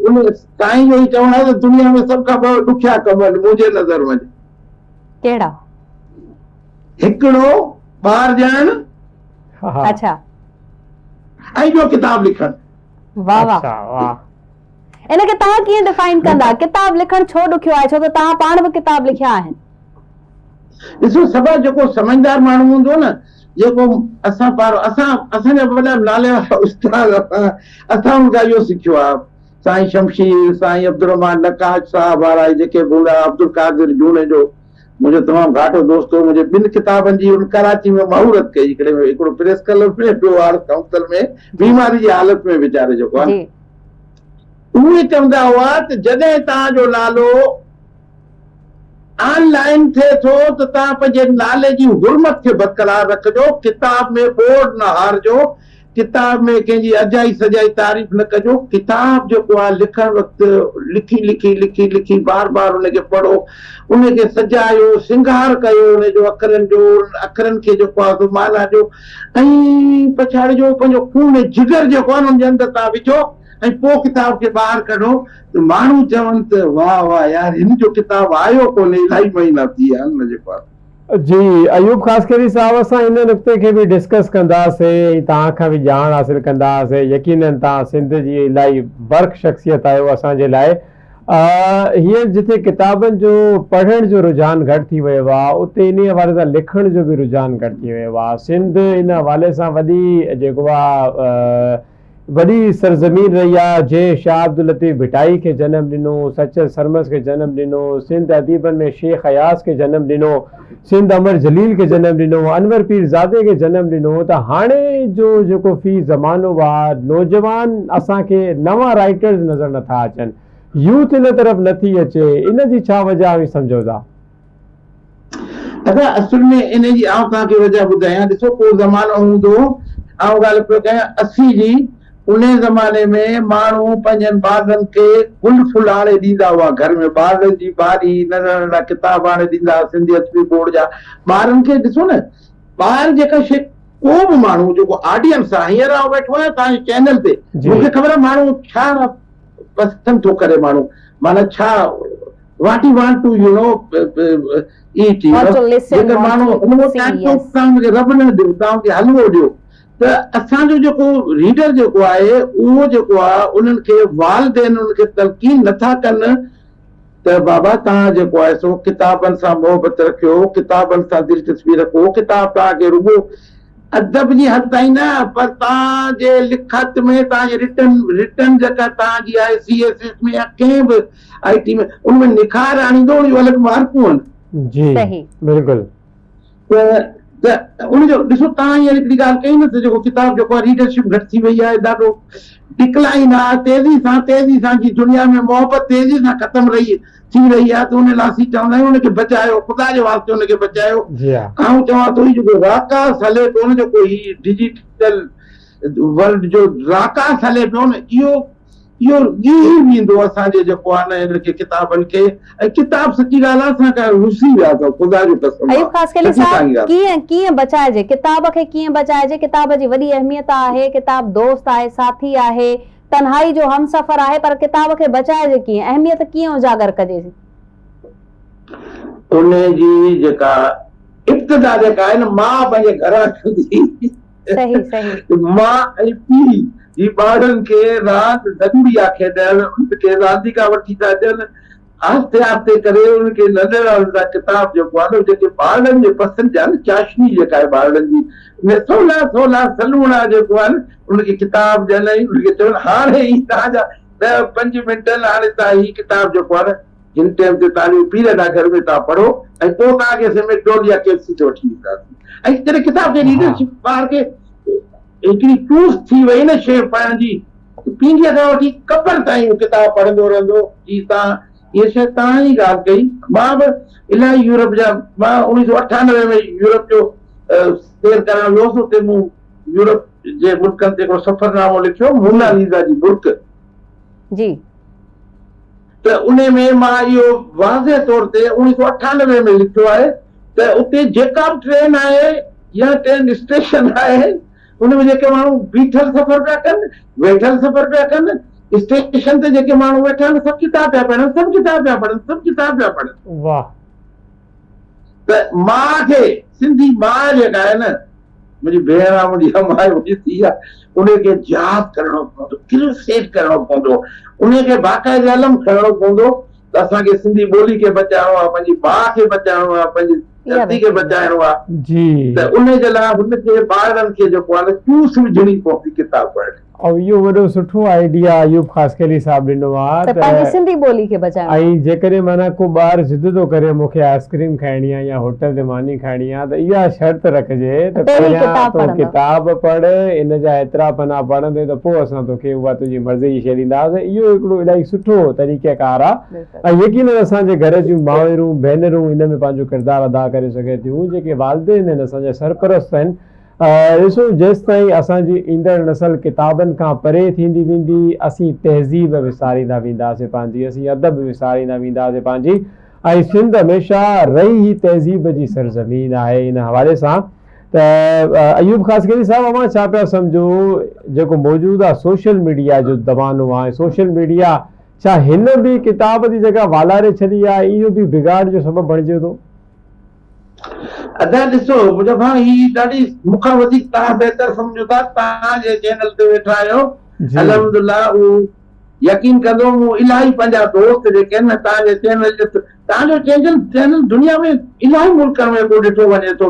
उन साईं जो ई चवणु आहे त दुनिया में सभ खां वॾो ॾुखिया कम आहिनि मुंहिंजे नज़र में। कहिड़ा? हिकिड़ो ॿार ॼणणु, अच्छा, ऐं ॿियो किताब लिखणु। वाह वाह। इनखे तव्हां कीअं डिफाइन कंदा? किताब लिखणु छो ॾुखियो आहे? छो त तव्हां पाण बि किताब लिखिया आहिनि। ॾिसो सभा जेको समझदार माण्हू हूंदो न जेको असांजा वॾा नाले वारा उस्ताद असां उनखां इहो सिखियो आहे। साईं शमशीर, साईं अब्दुल रहमान नकाज साहब वारा जेके बूढ़ा अब्दुल कादिर जूने जो मुझे तमाम घाटो दोस्त हो। मुझे बिन किताबन जी उन कराची में महूरत कई हिकिड़ो प्रेस क्लब में ॿियो आर्ट काउंसिल में बीमारी जी हालत में वीचारे जेको आहे उहे चवंदा हुआ त जॾहिं तव्हांजो नालो ऑनलाइन थिए थो त तव्हां पंहिंजे नाले जी हुरमत खे बरक़रार रखिजो। किताब में बोर्ड न हारजो, किताब में कंहिंजी अजाई सजाई तारीफ़ न कजो। किताब जेको आहे लिखण वक़्तु लिखी लिखी लिखी लिखी बार बार उनखे पढ़ो, उनखे सजायो, सिंगार कयो उनजो अखरनि जो, अखरनि खे जेको आहे माना ॾियो ऐं पछाड़ी जो पंहिंजो खून जिगर जेको आहे उनजे अंदरि तव्हां विझो ऐं पोइ किताब खे ॿाहिरि कढो त माण्हू चवनि त वाह वाह यार हिन जो किताब आयो कोन्हे, इलाही महीना थी विया आहिनि जेको आहे। जी अयूब ख़ासकरी साहब असां इन नुक़्ते खे बि डिस्कस कंदासीं ऐं तव्हां खां बि ॼाण हासिल कंदासीं। यकीनन तव्हां सिंध जी इलाही बर्क़ शख़्सियत आहियो असांजे लाइ। हींअर जिथे किताबनि जो पढ़ण जो रुझान घटि थी वियो आहे उते इन हवाले सां लिखण जो बि रुझान घटि थी वियो आहे। सिंध इन हवाले सां वॾी जेको आहे वॾी सरज़मीन रही आहे। जंहिं शाह अब्दुल लतीफ़ भिटाई खे जनम ॾिनो, सचल सरमस खे जनम ॾिनो, सिंध अदीबनि में शेख अयास खे जनम ॾिनो, सिंध अमर जलील खे जनम ॾिनो, अनवर पीरज़ादे खे जनम ॾिनो। त हाणे जो जेको फी ज़मानो आहे नौजवान असांखे नवां राइटर्स नज़र नथा अचनि, यूथ इन तरफ़ नथी अचे, इन जी छा वजह सम्झो था? असां असुल में इन जी आउं तव्हांखे वजह ॿुधायां। ॾिसो को ज़मानो हूंदो, आउं ॻाल्हि पियो कयां 80 जी, उन ज़माने में माण्हू पंहिंजनि ॿारनि खे गुल फुल आणे ॾींदा हुआ। घर में ॿारनि जी बारी नंढा नंढा किताब आणे ॾींदा, सिंधी अदबी बोर्ड जा ॿारनि खे। ॾिसो न ॿार जेका शइ को बि माण्हू जेको ऑडियंस आहे, हींअर आउं वेठो आहियां तव्हांजे चैनल ते, मूंखे ख़बर आहे माण्हू छा पसंदि थो करे, माण्हू माना छा what you want to eat, जेकर माण्हू तव्हांखे रब न ॾियो, तव्हांखे हलवो ॾियो त असांजो जेको रीडर जेको आहे उहो जेको आहे उन्हनि खे वालिदैन उनखे तलकीन नथा कनि त बाबा तव्हां जेको आहे सो किताबनि सां मोहबत रखियो, किताबनि सां दिलचस्पी रखो। किताब तव्हांखे रुगो अदब जी हद ताईं न, पर तव्हांजे लिखत में तव्हांजे रिटर्न जेका तव्हांजी आहे CSS में या कंहिं बि IT में उनमें निखार आणींदो, उनजो अलॻि मार्कूं आहिनि। जी बिल्कुलु। त उनजो ॾिसो तव्हां हींअर हिकिड़ी ॻाल्हि कई न त जेको किताब जेको आहे रीडरशिप घटि थी वई आहे, ॾाढो डिक्लाइन आहे, तेज़ी सां जी दुनिया में मोहबत तेज़ी सां ख़तम थी रही आहे। त उन लाइ चवंदा आहियूं उनखे बचायो, ख़ुदा जे वास्ते उनखे बचायो। आउं चवां थो जेको राकास हले पियो न, जेको ही डिजिटल वर्ल्ड जो राकास हले पियो न, इहो इहो ॻीह वेंदो असांजे जेको आहे न हिन खे किताबनि खे ऐं किताब सची ॻाल्हि आहे असां रुसी विया अथव ख़ुदा जो कसम अयूब ख़ासकली साहब कीअं बचाइजे किताब खे कीअं बचाइजे किताब जी वॾी अहमियत आहे किताब दोस्त आहे साथी आहे तन्हाई जो हमसफ़र आहे पर किताब खे बचाइजे कीअं अहमियत कीअं उजागर कजे उन जी जेका इब्तिदा जेका आहे न मां पंहिंजे घरां कंदी सही सही मां ऐं पीउ जी ॿारनि खे राति ज़रूरी आहे खेॾणु उनखे रांदीका वठी था ॾियनि आहिस्ते आहिस्ते करे उनखे नंढड़ा किताब जेको आहे न जेके ॿारनि जे पसंदि जा न चाशनी जेका आहे ॿारनि जी सोलह सलूणा जेको आहे न उनखे किताब ॾियनि उनखे चवनि हाणे ई तव्हांजा 10-5 मिंट हाणे तव्हां ही किताब जेको आहे न जिन टाइम ते तव्हांजो पीरियड आहे घर में तव्हां पढ़ो ऐं पोइ तव्हांखे सेमेस्टर या केसी ते वठी ईंदासीं ऐं जॾहिं किताब जे रीडरशिप ॿार खे हिकिड़ी चूस थी वई न शइ पढ़ण जी पींघीअ खां वठी कबर ताईं किताब पढ़ंदो रहंदो जी तव्हां इहा शइ तव्हां ई ॻाल्हि कई मां बि इलाही यूरोप जा मां 1998 में यूरोप जो सैर करण वियोसि उते मूं यूरोप जे मुल्कनि ते हिकिड़ो सफ़रनामो लिखियो मोनालिसा जी मुल्क जी त उन में मां इहो वाज़े तौर ते 1998 में लिखियो आहे त उते जेका बि ट्रेन आहे या ट्रेन स्टेशन आहे उनमें जेके माण्हू बीठल सफ़र पिया कनि वेठल सफ़र पिया कनि स्टेशन ते जेके माण्हू वेठा आहिनि सभु किताब पिया पढ़नि सभु किताब पिया पढ़नि वाह त मां खे सिंधी मां जेका आहे न मुंहिंजी भेण आहे मुंहिंजी अम्मा मुंहिंजी धीउ आहे उनखे यादि करणो पवंदो क्रिसेट करणो पवंदो उनखे बाक़ाइदे अलम खणणो पवंदो त असांखे सिंधी ॿोली खे बचाइणो आहे पंहिंजी माउ खे बचाइणो आहे पंहिंजी धरती खे बचाइणो आहे जी त उनजे लाइ हुनखे ॿारनि खे जेको आहे न चूस विझणी पवंदी किताब पढ़ण और इहो वॾो सुठो आइडिया अयूब ख़ासकली साहब ॾिनो आहे त पंहिंजी सिंधी ॿोली खे बचाइणो ऐं जेकॾहिं माना को ॿार ज़िद थो करे मूंखे आइस्क्रीम खाइणी आहे या होटल ते मानी खाइणी आहे त इहा शर्त रखिजे त पहिरियां तूं किताब पढ़ इन जा एतिरा पना पढ़ंदे त पोइ असां तोखे उहा तुंहिंजी मर्ज़ी जी शइ ॾींदासीं इहो हिकिड़ो इलाही सुठो तरीक़ेकार आहे ऐं यकीनन असांजे घर जूं माउरूं भेनरूं इन में पंहिंजो किरदारु अदा करे सघे थियूं जेके वालदेन आहिनि असांजा सरपरस्त आहिनि ॾिसो जेसि ताईं असांजी ईंदड़ नसल किताबनि खां परे थींदी वेंदी असीं तहज़ीब विसारींदा वेंदासीं पंहिंजी असीं अदब विसारींदा वेंदासीं पंहिंजी ऐं सिंध हमेशह रही ई तहज़ीब जी सरज़मीन आहे इन हवाले सां त अयूब ख़ासकरी साहब मां छा पिया सम्झो जेको मौजूदु आहे सोशल मीडिया जो ज़मानो आहे सोशल मीडिया छा हिन बि किताब जी जॻह वालारे छॾी आहे इहो बि बिगाड़ जो सबबु बणिजे थो अदा ॾिसो मुंहिंजो भाउ ही ॾाढी मूंखां वधीक तव्हां बहितर सम्झो था तव्हांजे चैनल ते वेठा आहियो अलहमदुलिल्लाह उहो यकीन कंदो मूं इलाही पंहिंजा दोस्त जेके आहिनि न तव्हांजे तव्हांजो चैनल दुनिया में इलाही मुल्कनि में को ॾिठो वञे थो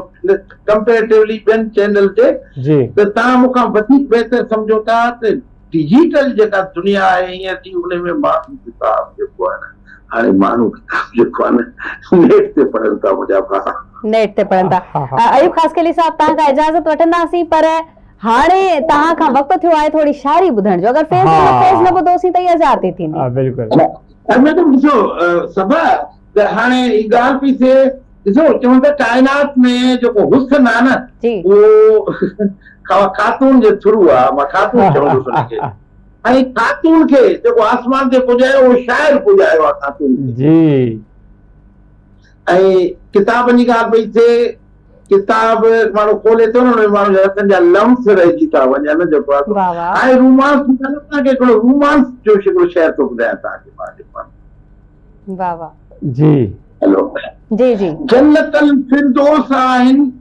कंपेरेटिवली ॿियनि चैनल ते त तव्हां मूंखां वधीक बहितर सम्झो था त डिजिटल जेका दुनिया आहे हींअर जी उन में माण्हू किताब जेको आहे न हाणे माण्हू किताब जेको आहे न नेट ते पढ़नि था मुंहिंजा भाउ नेट ते पढ़नि था अयूब ख़ासकली साहब तव्हां खां इजाज़त वठंदासीं पर हाणे तव्हां खां वक़्तु थियो आहे थोरी शाइरी ॿुधण जो अगरि फेज़ न ॿुधोसीं त इहा ज़ाती थींदी बिल्कुलु मैडम ॾिसो सभा त हाणे ही ॻाल्हि पई थिए ॾिसो चवनि था काइनात में जेको हुस्न आहे न उहो ख़ातून जे थ्रू आहे मां ख़ातून चवंदुसि हुनखे ऐं ख़ातून खे जेको आसमान ते पुॼायो उहो शाइर पुॼायो आहे ख़ातून जी ऐं किताबनि जी ॻाल्हि पई थिए किताब माण्हू खोले थो न माण्हू हथनि जा लम्स रहिजी था वञनि जेको आहे ऐं रोमांस तव्हांखे हिकिड़ो रोमांस जो हिकिड़ो शहर थो ॿुधायां तव्हांखे वाह वाह जी हेलो जी जी जन्नतल फिरदौस आहिनि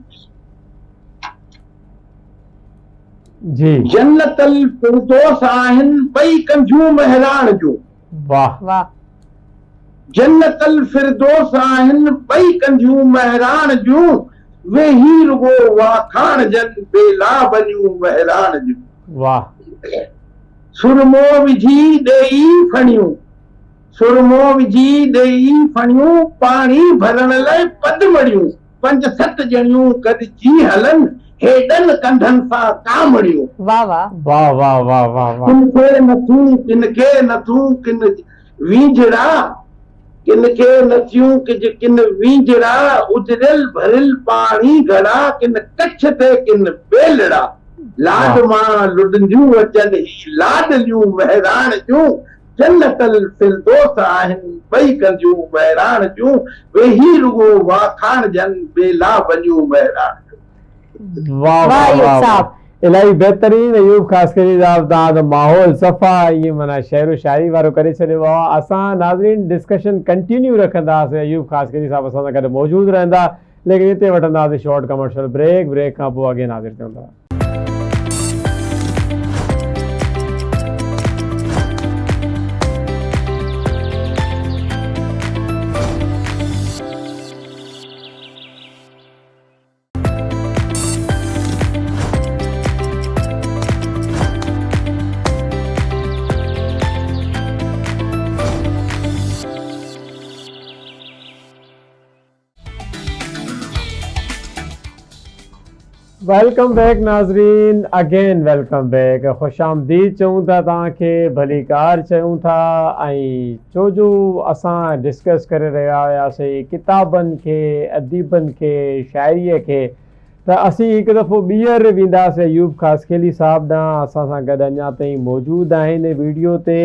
जी जन्नतल फिरदौस आहिनि ॿई कंजूं महराण जूं वाह वाह जन्नतल फिरदौस आहिनि ॿई कंजूं महराण जूं वे ही रुगो वाखाण जन बेला बनियूं महराण जूं वाह सुरमो विझी ॾेई फणियूं सुरमो विझी ॾेई फणियूं पाणी भरण लाइ पद मड़ियूं 5-7 ॼणियूं गॾिजी हलनि हेॾनि कंधनि सां कामड़ियूं वाह वाह वाह वाह वाह वाह वाह किनखे नथूं किन वींझड़ा किनखे नथियूं किन वींझड़ा उजरियल भरियल पाणी घड़ा किन कच्छ ते किन बेलड़ा लाड मां लुॾंदियूं अचनि ही लाडलियूं महिराण जूं जन्नतल फिरदौस आहिनि ॿई कंदियूं महिराण जूं वेही रुगो वाखाण जन बेला वञूं महिराण जूं। वाह वाह वाह अयूब वाह साहब। इलाही बहितरीन अयूब ख़ासकरी साहब तव्हां त माहौल सफ़ा ईअं माना शेरो शाइरी वारो करे छॾियो आहे। असां नाज़रीन डिस्कशन कंटिन्यू रखंदासीं, अयूब ख़ासकरी साहब असां सां गॾु मौजूदु रहंदा, लेकिन हिते वठंदासीं शॉर्ट कमर्शियल ब्रेक खां पोइ अॻे हाज़िर थियूं था। वेलकम बैक नाज़रीन, अगेन वेलकम बैक। खुश आमदीद चऊं था तव्हांखे, भली कार चऊं था। ऐं छो जो असां डिस्कस करे रहिया हुआसीं किताबनि खे, अदीबनि खे, शाइरीअ खे, त असीं हिकु दफ़ो ॿीहर वेंदासीं अयूब ख़ासकेली साहब ॾांहुं। असां सां गॾु अञा ताईं मौजूदु आहिनि वीडियो ते।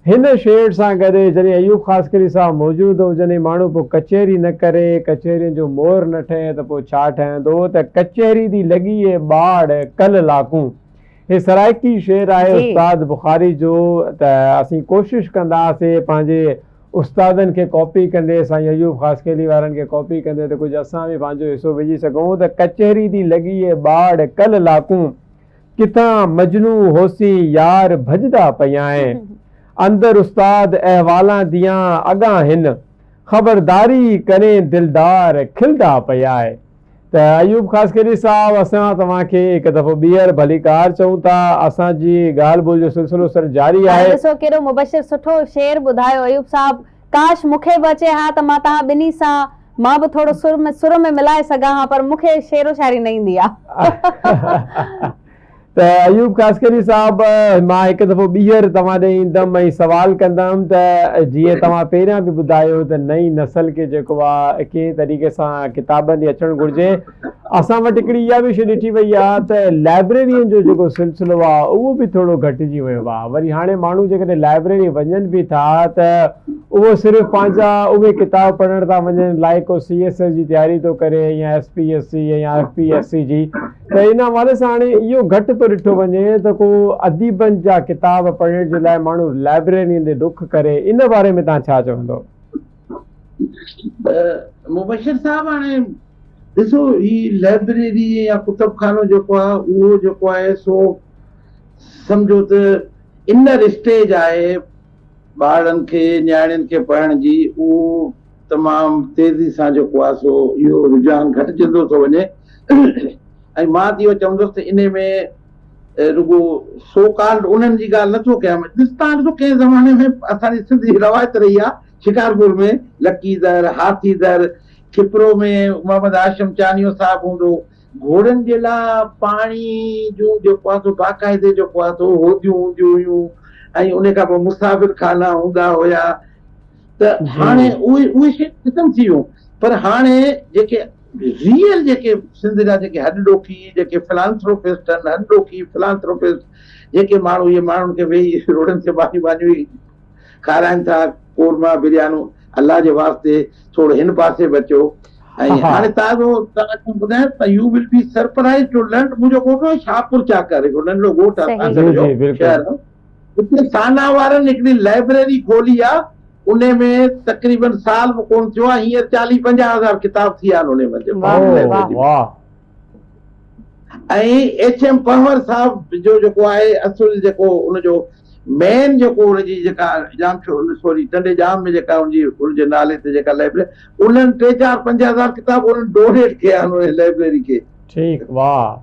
हिन शेड सां गॾु जॾहिं अयूब ख़ासकरी साहब मौजूदु हो, जॾहिं माण्हू पोइ कचहरी न करे, कचहरियुनि जो मोर न ठहे त पोइ छा ठहंदो, त कचहरी दी लॻी है बाड़ कल लाकूं। हे सराइकी शेर आहे उस्ताद बुखारी जो। त असीं कोशिशि कंदासीं पंहिंजे उस्तादनि खे कॉपी कंदे, साईं अयूब ख़ासकेली वारनि खे कॉपी कंदे, त कुझु असां बि पंहिंजो हिसो विझी सघूं। त कचहरी दी लॻी है बाड़ कल लाकूं, किथां मजनू होसी यार भजदा पिया आहिनि, अंदर उस्ताद अहवालां दियां अॻां हिन, ख़बरदारी करें दिलदार खिलदा पिया आहे। त अयूब ख़ासकरी साहब असां तव्हांखे हिकु दफ़ो ॿीहर भली कार चऊं था। असांजी ॻाल्हि ॿोल जो सिलसिलो सर जारी आहे। ॾिसो कहिड़ो मुबशिर सुठो शेर ॿुधायो अयूब साहब। काश मूंखे बि अचे हा त मां तव्हां ॿिन्ही सां मां बि थोरो सुर में मिलाए सघां हा, पर मूंखे शेरो शाइरी न ईंदी आहे। त अयूब ख़ासकरी साहब, मां हिकु दफ़ो ॿीहर तव्हां ॾे ईंदुमि ऐं सवाल कंदुमि त जीअं तव्हां पहिरियां बि ॿुधायो त नई नसल खे जेको आहे कंहिं तरीक़े सां किताबनि ॾे अचणु घुरिजे। असां वटि हिकिड़ी इहा बि शइ ॾिठी वई आहे त लाइब्रेरियुनि जो जेको सिलसिलो आहे उहो बि थोरो घटिजी वियो आहे। वरी हाणे माण्हू जेकॾहिं लाइब्रेरी वञनि बि था त उहो सिर्फ़ु पंहिंजा उहे किताब पढ़ण था वञनि, लाइक को CSS जी तयारी थो करे या SPSC या FPSC जी। त इन हवाले सां हाणे इहो घटि थो ॾिठो वञे त को अदीबनि जा किताब पढ़ण जे लाइ माण्हू लाइब्रेरियुनि ते डुख करे। इन बारे में तव्हां छा चवंदो? मुबशिर साहब, हाणे ॾिसो ही लाइब्रेरी या कुतुबखानो जेको आहे उहो जेको आहे सो सम्झो त इनर स्टेज आहे ॿारनि खे न्याणियुनि खे पढ़ण जी। उहो तमामु तेज़ी सां जेको आहे सो इहो रुझान घटिजंदो थो वञे। ऐं मां त इहो चवंदुसि त इन में रुगो सो काल्ड उन्हनि जी ॻाल्हि नथो कयां। ॾिसो कंहिं ज़माने में असांजी सिंधी रवायत रही आहे, शिकारपुर में लकीदर, हाथीदर, खिपरो में मोहम्मद हाशिम चानियो साहिबु हूंदो, घोड़नि जे लाइ पाणी जूं जेको आहे सो बाक़ाइदे जेको आहे सो होदियूं हूंदियूं हुयूं, ऐं उन खां पोइ मुसाफ़िर खाना हूंदा हुया। त हाणे उहे शइ ख़तमु थी वियूं। पर हाणे जेके रियल जेके सिंध जा जेके हॾॾोखी जेके फिलांथ्रोपिस्ट आहिनि, हॾॾोखी फिलांथ्रोपिस्ट जेके माण्हू इहे माण्हुनि खे वेही रोडनि ते भाॼियूं खाराइनि था, कोरमा बिरयानू, अलाह जे वास्ते थोरो हिन पासे बि अचो। ऐं हाणे तव्हांखे ॿुधायां त you will be surprise to learn, मुंहिंजो ॻोठ आहे शाहपुर चाकर, हिकिड़ो नंढो ॻोठ आहे शहर, उते साना वारनि हिकिड़ी लाइब्रेरी खोली आहे। उन में तक़रीबन साल बि कोन थियो आहे, हींअर 40-50 हज़ार किताब थी विया आहिनि उन में। ऐं HM पंवर साहब जो जेको आहे असुल जेको उनजो मेन जेको उनजी जेका जाम सॉरी टंडे जाम में जेका उनजे नाले ते जेका लाइब्रेरी, उन्हनि 3-4-5 हज़ार किताब उन्हनि डोनेट कया आहिनि उन लाइब्रेरी खे। ठीकु, वाह।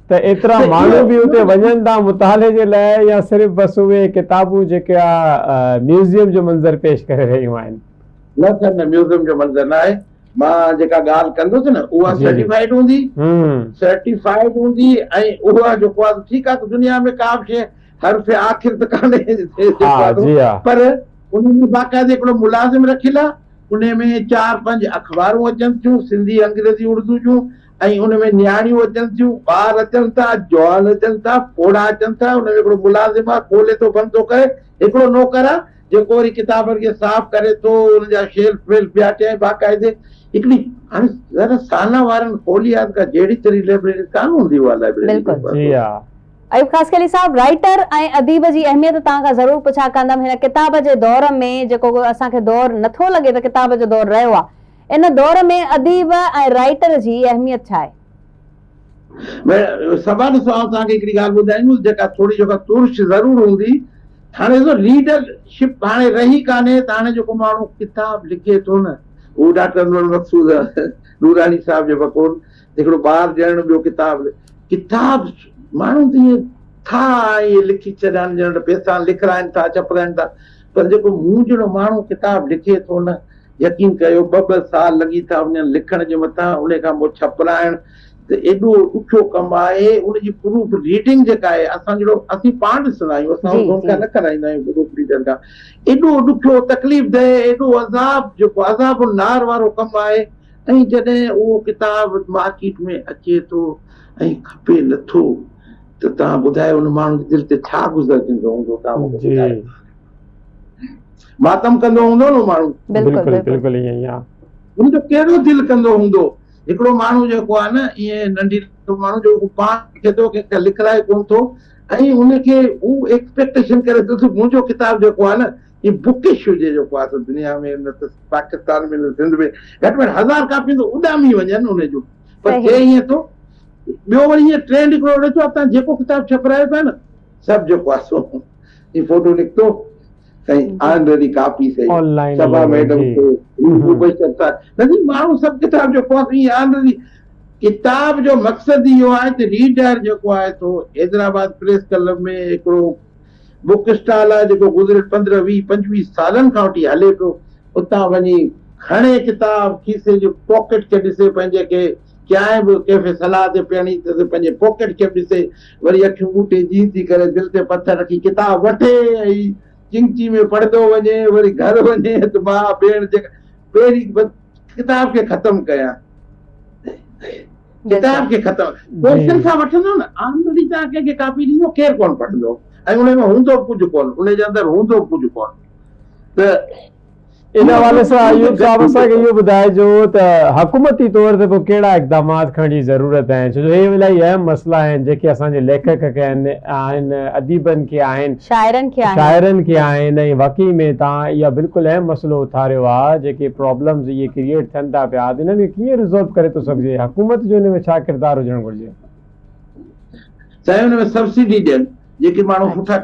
त एतिरा माण्हू बि उते वञनि था मुताले जे लाइ, या सिर्फ़ु बसि उहे किताबूं जेके आहे म्यूज़ियम जो मंज़र पेश करे रहियूं आहिनि? न सर, न म्यूज़ियम जो मंज़र न आहे। मां जेका ॻाल्हि कंदुसि न उहा सर्टिफाइड हूंदी, सर्टिफाइड हूंदी। ऐं उहा जेको आहे ठीकु आहे, दुनिया में का बि शइ हर्फ़ आख़िर त कान्हे, पर उनमें बाक़ाइदे हिकिड़ो मुलाज़िम रखियलु आहे। उन में 4-5 अख़बारूं अचनि थियूं, सिंधी, अंग्रेज़ी, उर्दू जूं, ऐं उन में नियाणियूं अचनि थियूं, ॿार अचनि था, जवान अचनि था, पोड़ा अचनि था। उन में हिकिड़ो मुलाज़िम आहे, खोले थो बंदि थो करे, हिकिड़ो नौकर आहे जेको वरी किताबनि खे साफ़ करे थो, हुनजा शेल्फ वेल्फ ॿिया चए बाक़ाइदे। हिकिड़ी हाणे साना वारनि खोली आहे त जहिड़ी तरी लाइब्रेरी कान हूंदी उहा लाइब्रेरी। जी हा। अयूब ख़ासकली साहब, राइटर ऐं अदीब जी अहमियत तव्हां खां ज़रूरु पुछा कंदमि। हिन किताब जे दौर में जेको असांखे दौर नथो लॻे त किताब जो दौर रहियो आहे, इन दौर में अदीब ऐं राइटर जी अहमियत छा आहे? सभा ॾिसो, आउं तव्हांखे हिकिड़ी ॻाल्हि ॿुधाईंदुसि जेका थोरी जेका तुर्श ज़रूरु हूंदी। हाणे ॾिसो, लीडरशिप हाणे रही कान्हे त हाणे जेको माण्हू किताब लिखे थो न, उहो डॉक्टर मक़सूद नूरानी साहिब जे बकोर हिकिड़ो ॿार ॼण ॿियो किताब माण्हू त ईअं था इहे लिखी छॾनि, ॼण पैसा लिखाइनि था, चपराइनि था। पर जेको मूं जहिड़ो माण्हू किताब लिखे थो न, यकीन कयो 2-2 साल लॻी था वञनि लिखण जे मथां, उन खां पोइ छपराइण, त एॾो ॾुखियो कमु आहे। उनजी प्रूफ रीडिंग जेका आहे, असां जहिड़ो असीं पाण ॾिसंदा आहियूं, असां भूमिका न कराईंदा आहियूं प्रूफ रीडर खां। एॾो ॾुखियो, तकलीफ़ दे, एॾो अज़ाब, जेको अज़ाब नार वारो कमु आहे। ऐं जॾहिं उहो किताब मार्केट में अचे थो ऐं खपे नथो, त तव्हां ॿुधायो उन माण्हू जे दिलि ते छा गुज़रंदो हूंदो? तव्हां मूंखे ॿुधायो, मातम कंदो हूंदो न माण्हू? बिल्कुलु बिल्कुलु ईअं ई आहे। उनजो कहिड़ो दिलि कंदो हूंदो? हिकिड़ो माण्हू जेको आहे न, ईअं नंढी माण्हू जेको पाण लिखे थो, कंहिंखे लिखाए कोन थो, ऐं उनखे हू एक्सपेक्टेशन करे थो त मुंहिंजो किताब जेको आहे न, ये बुकिश हुजे जेको आहे, त दुनिया में न त पाकिस्तान में न सिंध में घटि में घटि 1000 कापियूं त उॾामी वञनि उनजूं। पर थिए ईअं थो। ॿियो वरी ईअं ट्रेंड हिकिड़ो वेठो आहे, तव्हां जेको किताब छपरायो पिया न, सभु जेको आहे सो ही फोटो निकितो ऐं ऑलरेडी कॉपी सही सभा मैडम खे माण्हू सभु किताब जेको आहे ऑलरेडी। किताब जो मक़सदु इहो आहे त रीडर जेको आहे सो हैदराबाद प्रेस क्लब में हिकिड़ो बुक स्टॉल आहे जेको गुज़िरियल 15, 20, 25 सालनि खां वठी हले पियो। उतां वञी खणे किताब, खीसे जो पॉकेट खे ॾिसे, पंहिंजे खे चांहि बि कंहिंखे सलाह ते पीअणी त पंहिंजे पॉकेट खे बि ॾिसे, वरी अखियूं ॿूटे जी थी करे दिलि ते पथर रखी किताब वठे ऐं चिंची में पढ़ंदो वञे, वरी घर वञे त मां भेण जेका पहिरीं किताब खे ख़तमु कयां, किताब खे ख़तमु क्वेश्चन खां वठंदो न, ऑलरेडी तव्हां कंहिंखे कॉपी ॾींदो, केरु कोन पढ़ंदो, ऐं उन में हूंदो कुझु कोन, उन जे अंदरि हूंदो कुझु कोन। त इन हवाले सां आयूब साहब असांखे इहो ॿुधाइजो त हुकूमती तौर ते पोइ कहिड़ा इक़दामात खणण जी ज़रूरत आहे, छो जो हे इलाही अहम मसइला आहिनि जेके असांजे लेखक खे आहिनि, अदीबनि खे आहिनि, शाइरनि खे आहिनि, ऐं वाक़ई में तव्हां इहा बिल्कुलु अहम मसइलो उथारियो आहे। जेके प्रॉब्लम्स इहे क्रिएट थियनि था पिया, इन्हनि खे कीअं रिज़ॉल्व करे थो सघिजे? हुकूमत जो हिन में छा किरदारु हुजणु घुरिजे? चाहे हुन में सब्सिडी ॾियनि, जेके माण्हू सुठा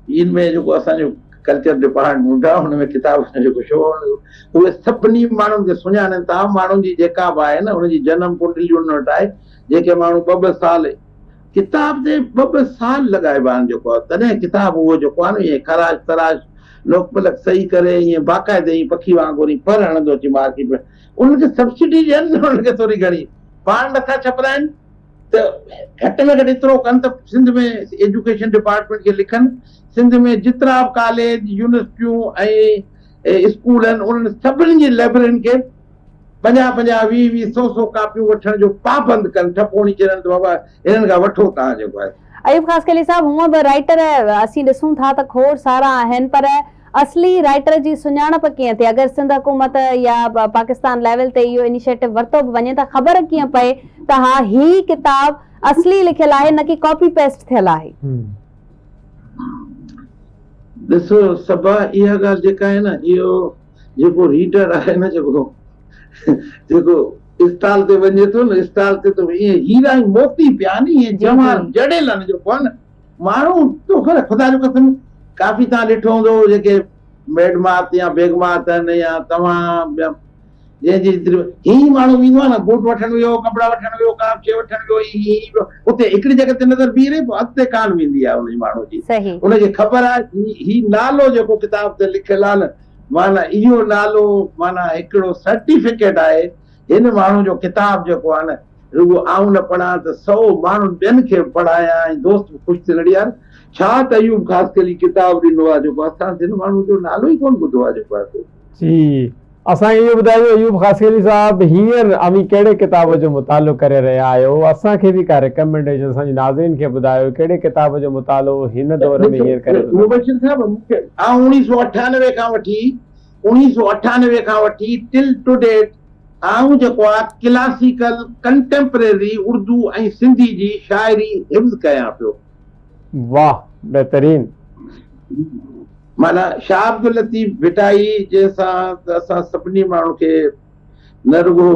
इन में जेको असांजो कल्चर डिपार्टमेंट हूंदा, हुनमें किताब जेको शो उहे सभिनी माण्हुनि खे सुञाणनि था। माण्हुनि जी जेका बि आहे न, हुनजी जनम कुंडली उन वटि आहे, जेके माण्हू 2-2 साल किताब ते 2-2 साल लॻाइबा आहिनि जेको आहे, तॾहिं किताब उहो जेको आहे न ईअं खराश तराश लोक पलक सही करे ईअं बाक़ाइदे ई पखी वांगुरु ई पर हणंदो अची मार्केट में। उनखे सब्सिडी ॾियनि न, उनखे थोरी घणी पाण नथा छपराइनि त घटि में घटि एतिरो कनि त सिंध में एजुकेशन डिपार्टमेंट खे लिखनि, सिंध में जेतिरा बि कॉलेज, यूनिवर्सिटियूं ऐं स्कूल आहिनि, उन्हनि सभिनी जी लाइब्रेरियुनि खे 50-50, 20-20, 100-100 कापियूं वठण जो पाबंद कनि, ठपोणी चवनि त बाबा हिननि खां वठो तव्हां जेको आहे। अयूब ख़ासकली साहब, हूअं बि राइटर असीं ॾिसूं था त खोड़ सारा आहिनि, पर असली राइटर जी सुञाणप कीअं थिए? अगरि सिंध हुकूमत या पाकिस्तान लेवल ते इहो इनिशिएटिव वरितो बि वञे त ख़बर कीअं पए त हा ही किताब असली लिखियल आहे, न कि कॉपी पेस्ट थियल आहे? ॾिसो सभा, इहा ॻाल्हि जेका आहे न, इहो जेको रीडर आहे न, जेको स्टॉल ते वञे थो न, स्टॉल ते त ईअं हीरा ऐं मोती पिया नी, ईअं जवाहर जड़ियल आहिनि जेको आहे न, माण्हू तो ख़ुदा जो कसम काफ़ी तव्हां ॾिठो हूंदो जेके मेडमात या बेगमात आहिनि या तव्हां जंहिंजी ही माण्हू ईंदो आहे न, बूट वठण वियो, कपिड़ा वठण वियो, का शइ वठण वियो, उते हिकिड़ी जॻह ते नज़र बीह रहे, पोइ अॻिते कान वेंदी आहे उन माण्हू जी। उनखे ख़बर आहे ही नालो जेको किताब ते लिखियल आहे न, माना इहो नालो माना हिकिड़ो सर्टिफिकेट आहे, हिन माण्हू जो किताब जेको आहे न, रुगो आऊं न पढ़ां त 100 माण्हुनि ॿियनि खे पढ़ायां ऐं दोस्त ख़ुशि थी लड़ी आहे। छा त अयूब ख़ासकली किताब ॾिनो आहे जेको असां हिन माण्हू जो नालो ई कोन ॿुधो आहे जेको आहे। जी असांखे इहो ॿुधायो अयूब खासकेली साहब, हींअर अमी कहिड़े किताब जो मुतालो करे रहिया आहियो? असांखे बि का रिकमेंडेशन असांजे नाज़रीन खे ॿुधायो कहिड़े किताब जो मुतालो हिन दौर में हींअर करे रहिया आहियो? मुबशिर साहब, मूंखे 1998 खां वठी टिल टू डेट आऊं जेको आहे क्लासिकल कंटेम्परेरी उर्दू ऐं सिंधी जी शाइरी हिफ्ज़ कयां पियो। वाह, बहितरीन। माना शाह अब्दुल लतीफ़ भिटाई जंहिंसां असां सभिनी माण्हुनि खे न रुगो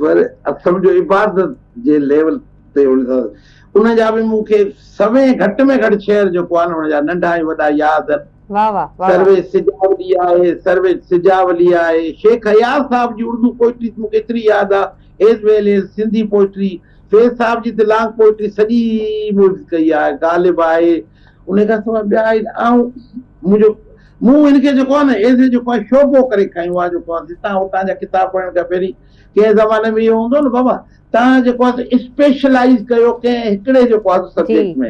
पर सम्झो इबादत जे लेवल ते उन जा बि मूंखे सभई घटि में घटि शेर जेको आहे हुन जा नंढा ऐं वॾा यादि आहिनि। वाह वाह वाह। सर्वे सिजावली आहे, शेख हयात साहब जी उर्दू पोइट्री मूंखे एतिरी यादि आहे, एज़ वेल एज़ सिंधी पोइट्री। फैज़ साहब जी त लॉन्ग पोइट्री सॼी मुल्क कई आहे, गालिब आहे, उन खां सवाइ ॿिया आहिनि। ऐं मूं हिनखे जेको आहे न एज़ जेको आहे शोबो करे खयो आहे, जेको आहे जितां हुतां जा किताब पढ़ण खां पहिरीं कंहिं ज़माने में इहो हूंदो न बाबा, तव्हां जेको आहे स्पेशलाइज़ कयो कंहिं हिकिड़े जेको आहे सब्जेक्ट में,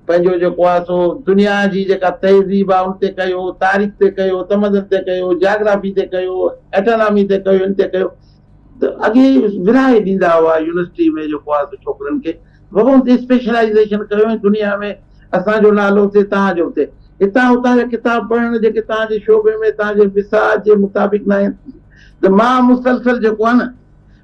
पंहिंजो जेको आहे सो दुनिया जी जेका तहज़ीब आहे उन ते कयो, तारीख़ ते कयो, तमदन ते कयो, जियोग्राफी ते कयो, एटोनॉमी ते कयो, इन ते कयो। त अॻे विराए ॾींदा हुआ यूनिवर्सिटी में जेको आहे छोकिरनि खे, बाबा ते स्पेशलाइज़ेशन कयो ऐं दुनिया में असांजो नालो थिए, तव्हांजो थिए। हितां हुतां जा किताब पढ़ण जेके तव्हांजे शोबे में तव्हांजे मिसाज जे मुताबिक़ न आहिनि। त मां मुसलसल जेको आहे न,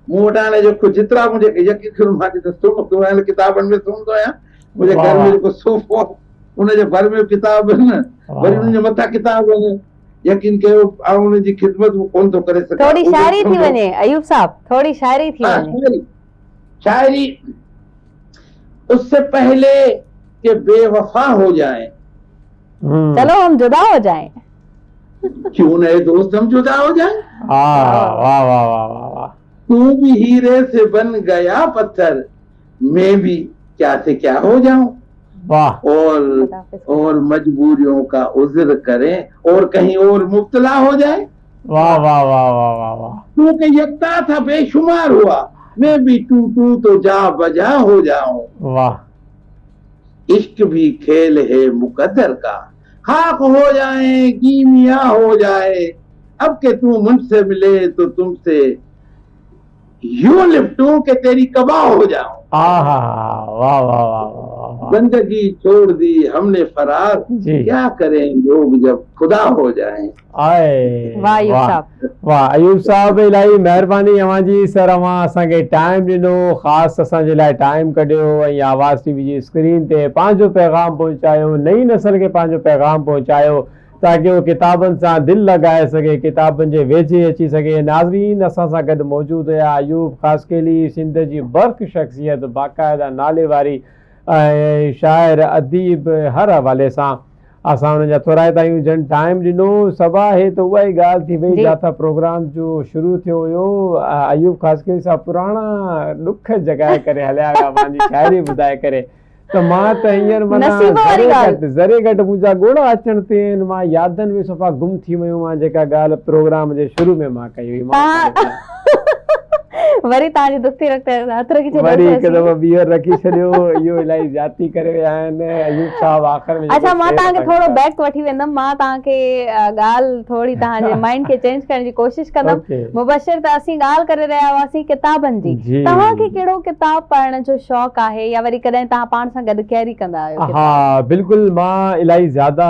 मूं वटि हाणे जेको जेतिरा मुंहिंजे यकीन कयो मां जिते सुम्हंदो आहियां किताबनि में सुम्हंदो आहियां, मुंहिंजे घर में जेको सोफ़ो आहे उनजे भर में किताब आहिनि, वरी उनजे मथां किताब आहिनि, यकीन कयो ऐं उनजी ख़िदमत कोन थो करे सघां। थोड़ी शायरी थी वञे अयूब साहब, थोड़ी शायरी थी वञे। शायरी उससे पहले कि बेवफा हो जाए, चलो हम जुदा हो जाएं, क्यों नए दोस्त हम जुदा हो जाए। वाह वाह वाह वाह वाह। तू भी हीरे से बन गया पत्थर, मैं भी क्या से क्या हो जाऊं। वाह। और मजबूरियों का उज़्र करें और कहीं और मुब्तला हो जाए। वाह वाह वाह वाह वाह वाह। तू के यकता था बेशुमार हुआ, मैं भी टूटूं तो जा बजा हो जाऊं। वाह। इश्क भी खेल है मुकद्दर का, खाक हो जाए कीमिया हो जाए, अब के तू मुझसे मिले तो तुमसे यूं लिपटूं के तेरी कबा हो जाऊं। वाह वाह वाह वाह। बंदगी छोड़ दी हमने फरार, क्या करें लोग जब खुदा हो जाए। आए वाह अयूब साहब। वाह अयूब साहब, इलाही महिरबानी अवांजी सर, अवां असांखे टाइम ॾिनो, ख़ासि असांजे लाइ टाइम कढियो ऐं आवाज़ टीवी जी स्क्रीन ते पंहिंजो पैगाम पहुचायो, नई नस्ल खे पंहिंजो पैगाम पहुचायो ताकि उहो किताबनि सां दिलि लॻाए सघे, किताबनि जे वेझे अची सघे। नाज़रीन, असां सां गॾु मौजूदु हुया अयूब खासकेली, सिंध जी बर्क़ शख़्सियत, बाक़ाइदा नाले वारी ऐं शाइर, अदीब, हर हवाले सां असां हुननि जा थोराइता आहियूं। जन टाइम ॾिनो, सभा हे त उहा ई ॻाल्हि थी वई जितां प्रोग्राम जो शुरू थियो हुयो। अयूब खासकेली सां पुराणा ॾुख जॻाए करे हलिया विया, पंहिंजी शाइरी ॿुधाए करे। त मां त हींअर माना ज़रे घटि मुंहिंजा ॻोड़ अचण ते मां यादनि में सफ़ा गुम थी वियो आहियां, जेका ॻाल्हि प्रोग्राम जे शुरू में मां कई हुई। वरी तव्हांजी दुख थी हथ रखी छॾियो, वरी हिकु दफ़ो ॿीहर रखी छॾियो, इहो इलाही ज़्यादती करे विया आहिनि अयूब साहब आख़िर में। अच्छा, मां तव्हांखे थोरो बैक वठी वेंदमि, मां तव्हांखे ॻाल्हि थोरी तव्हांजे माइंड खे चेंज करण जी कोशिश कंदमि। मुबशिर, त असीं ॻाल्हि करे रहिया हुआसीं किताबनि जी, तव्हांखे कहिड़ो किताब पढ़ण जो शौक़ु आहे या वरी कॾहिं तव्हां पाण सां गॾु कैरी कंदा आहियो? हा बिल्कुलु, मां इलाही ज़्यादा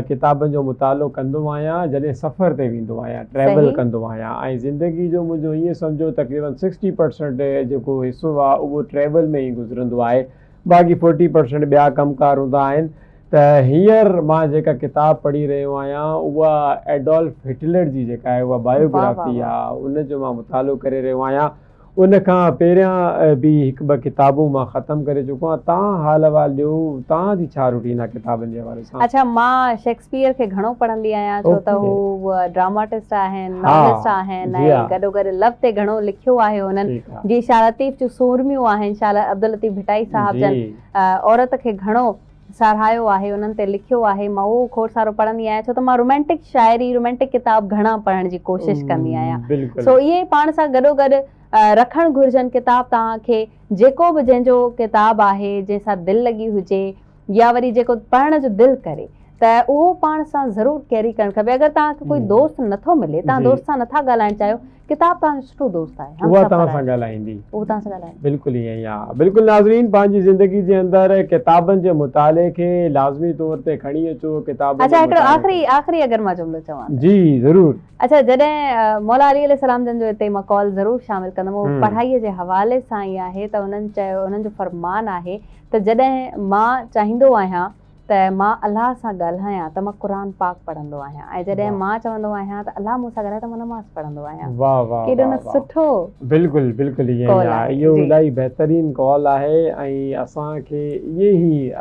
किताबनि जो मुतालो कंदो आहियां जॾहिं सफ़र ते वेंदो आहियां, ट्रैवल कंदो आहियां, ऐं ज़िंदगी जो मुंहिंजो ईअं सम्झो तक़रीबन 60% जेको हिसो आहे उहो ट्रैवल में ई गुज़रंदो आहे, बाक़ी 40% ॿिया कमकार हूंदा आहिनि। त हींअर मां जेका किताब पढ़ी रहियो आहियां उहा एडोल्फ हिटलर जी जेका आहे उहा बायोग्राफी आहे, उनजो मां मुतालो करे रहियो आहियां। उन खां पहिरियां बि हिकु ॿ किताबूं मां ख़तमु करे चुको आहियां। तव्हां हाल अहिवाल ॾियो, तव्हांजी छा रूटीन आहे किताबनि जे हवाले सां? अच्छा, मां शेक्सपियर खे घणो पढ़ंदी आहियां, छो त हू ड्रामाटिस्ट आहिनि, नॉवलिस्ट आहिनि, ऐं गॾोगॾु लव ते घणो लिखियो आहे हुननि। जीअं शाह लतीफ़ जूं सूरमियूं आहिनि, शाह अब्दुल लतीफ़ भिटाई साहब जन औरत खे घणो साराहियो आहे, उन्हनि ते लिखियो आहे। मां उहो खोड़ सारो पढ़ंदी आहियां, छो त मां रोमेंटिक शाइरी, रोमेंटिक किताब घणा पढ़ण जी कोशिशि कंदी आहियां। सो इहे पाण सां गॾोगॾु रखणु घुरिजनि किताब तव्हांखे, जेको बि जंहिंजो किताब आहे जंहिंसां दिलि लॻी हुजे या वरी जेको पढ़ण जो दिलि करे, त उहो पाण सां ज़रूरु कैरी करणु खपे। अगरि तव्हांखे कोई दोस्त नथो मिले, तव्हां जी। दोस्त सां नथा ॻाल्हाइणु चाहियो, किताब तव्हांजो सुठो दोस्त आहे, उहा तव्हां सां ॻाल्हाईंदी। उहो तव्हां सां ॻाल्हाईंदी। बिल्कुलु ईअं ई आहे। बिल्कुलु नाज़रीन, पंहिंजी ज़िंदगी जे अंदरि किताबनि जे मुताले खे लाज़मी तौर ते खणी अचो। किताब अच्छा, हिकिड़ो आख़िरी अगरि मां जुमिलो चवां, जी ज़रूरु। अच्छा, जॾहिं मौला अली अलैहिस्सलाम जन जो हिते मां कॉल ज़रूरु शामिल कंदमि, उहो पढ़ाईअ जे हवाले सां ई आहे। त उन्हनि चयो, उन्हनि जो फरमान आहे त जॾहिं मां चाहींदो आहियां त मां अलाह सां ॻाल्हायां त मां क़ुरान पाक पढ़ंदो आहियां, ऐं जॾहिं मां चवंदो आहियां त अलाह मूंसां ॻाल्हाए त मां नमाज़ पढ़ंदो आहियां। वाह वाह, केॾो न सुठो। बिल्कुलु बिल्कुलु ईअं कॉल ई आहे, आहे। इहो जी। इलाही बहितरीनु कॉल आहे। ऐं असांखे इहे ई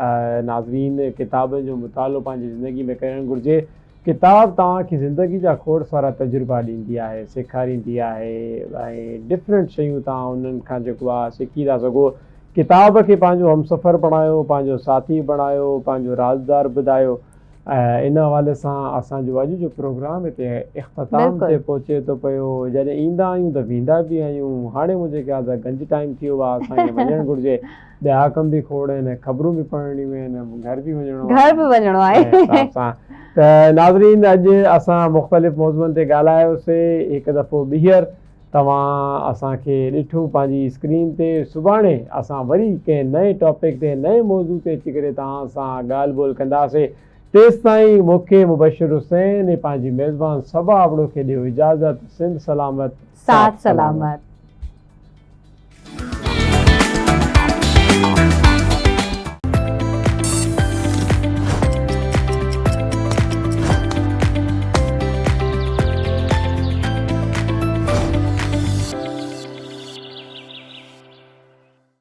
नाज़रीन किताबनि जो मुतालो पंहिंजी ज़िंदगी में करणु घुरिजे। किताब तव्हांखे ज़िंदगी जा खोड़ सारा तजुर्बा ॾींदी आहे, सेखारींदी आहे, ऐं डिफरेंट शयूं तव्हां उन्हनि खां जेको आहे सिखी था सघो। किताब खे पंहिंजो हमसफ़र बणायो, पंहिंजो साथी बणायो, पंहिंजो राज़दार ॿुधायो। इन हवाले सां असांजो अॼु जो प्रोग्राम हिते इख़्तिताम ते पहुचे थो पियो। जॾहिं ईंदा आहियूं त वेंदा बि आहियूं। हाणे मुंहिंजे ख्याल सां गंज टाइम थी वियो आहे, असांखे वञणु घुरिजे। ॿिया कम बि खोड़ आहिनि, ख़बरूं बि पढ़णियूं आहिनि, घर बि वञिणो आहे। त नाज़रीन, अॼु असां मुख़्तलिफ़ मौज़ूअनि ते ॻाल्हायोसीं। हिकु दफ़ो ॿीहर तव्हां असांखे ॾिठो पंहिंजी स्क्रीन ते। सुभाणे असां वरी कंहिं नए टॉपिक ते, नए मौज़ू ते अची करे तव्हां सां ॻाल्हि ॿोल कंदासीं। तेसिताईं मूंखे मुबशर हुसैन ऐं पंहिंजी मेज़बान सबा अबड़ो खे ॾियो इजाज़त। सिंध सलामत, साथ सलामत।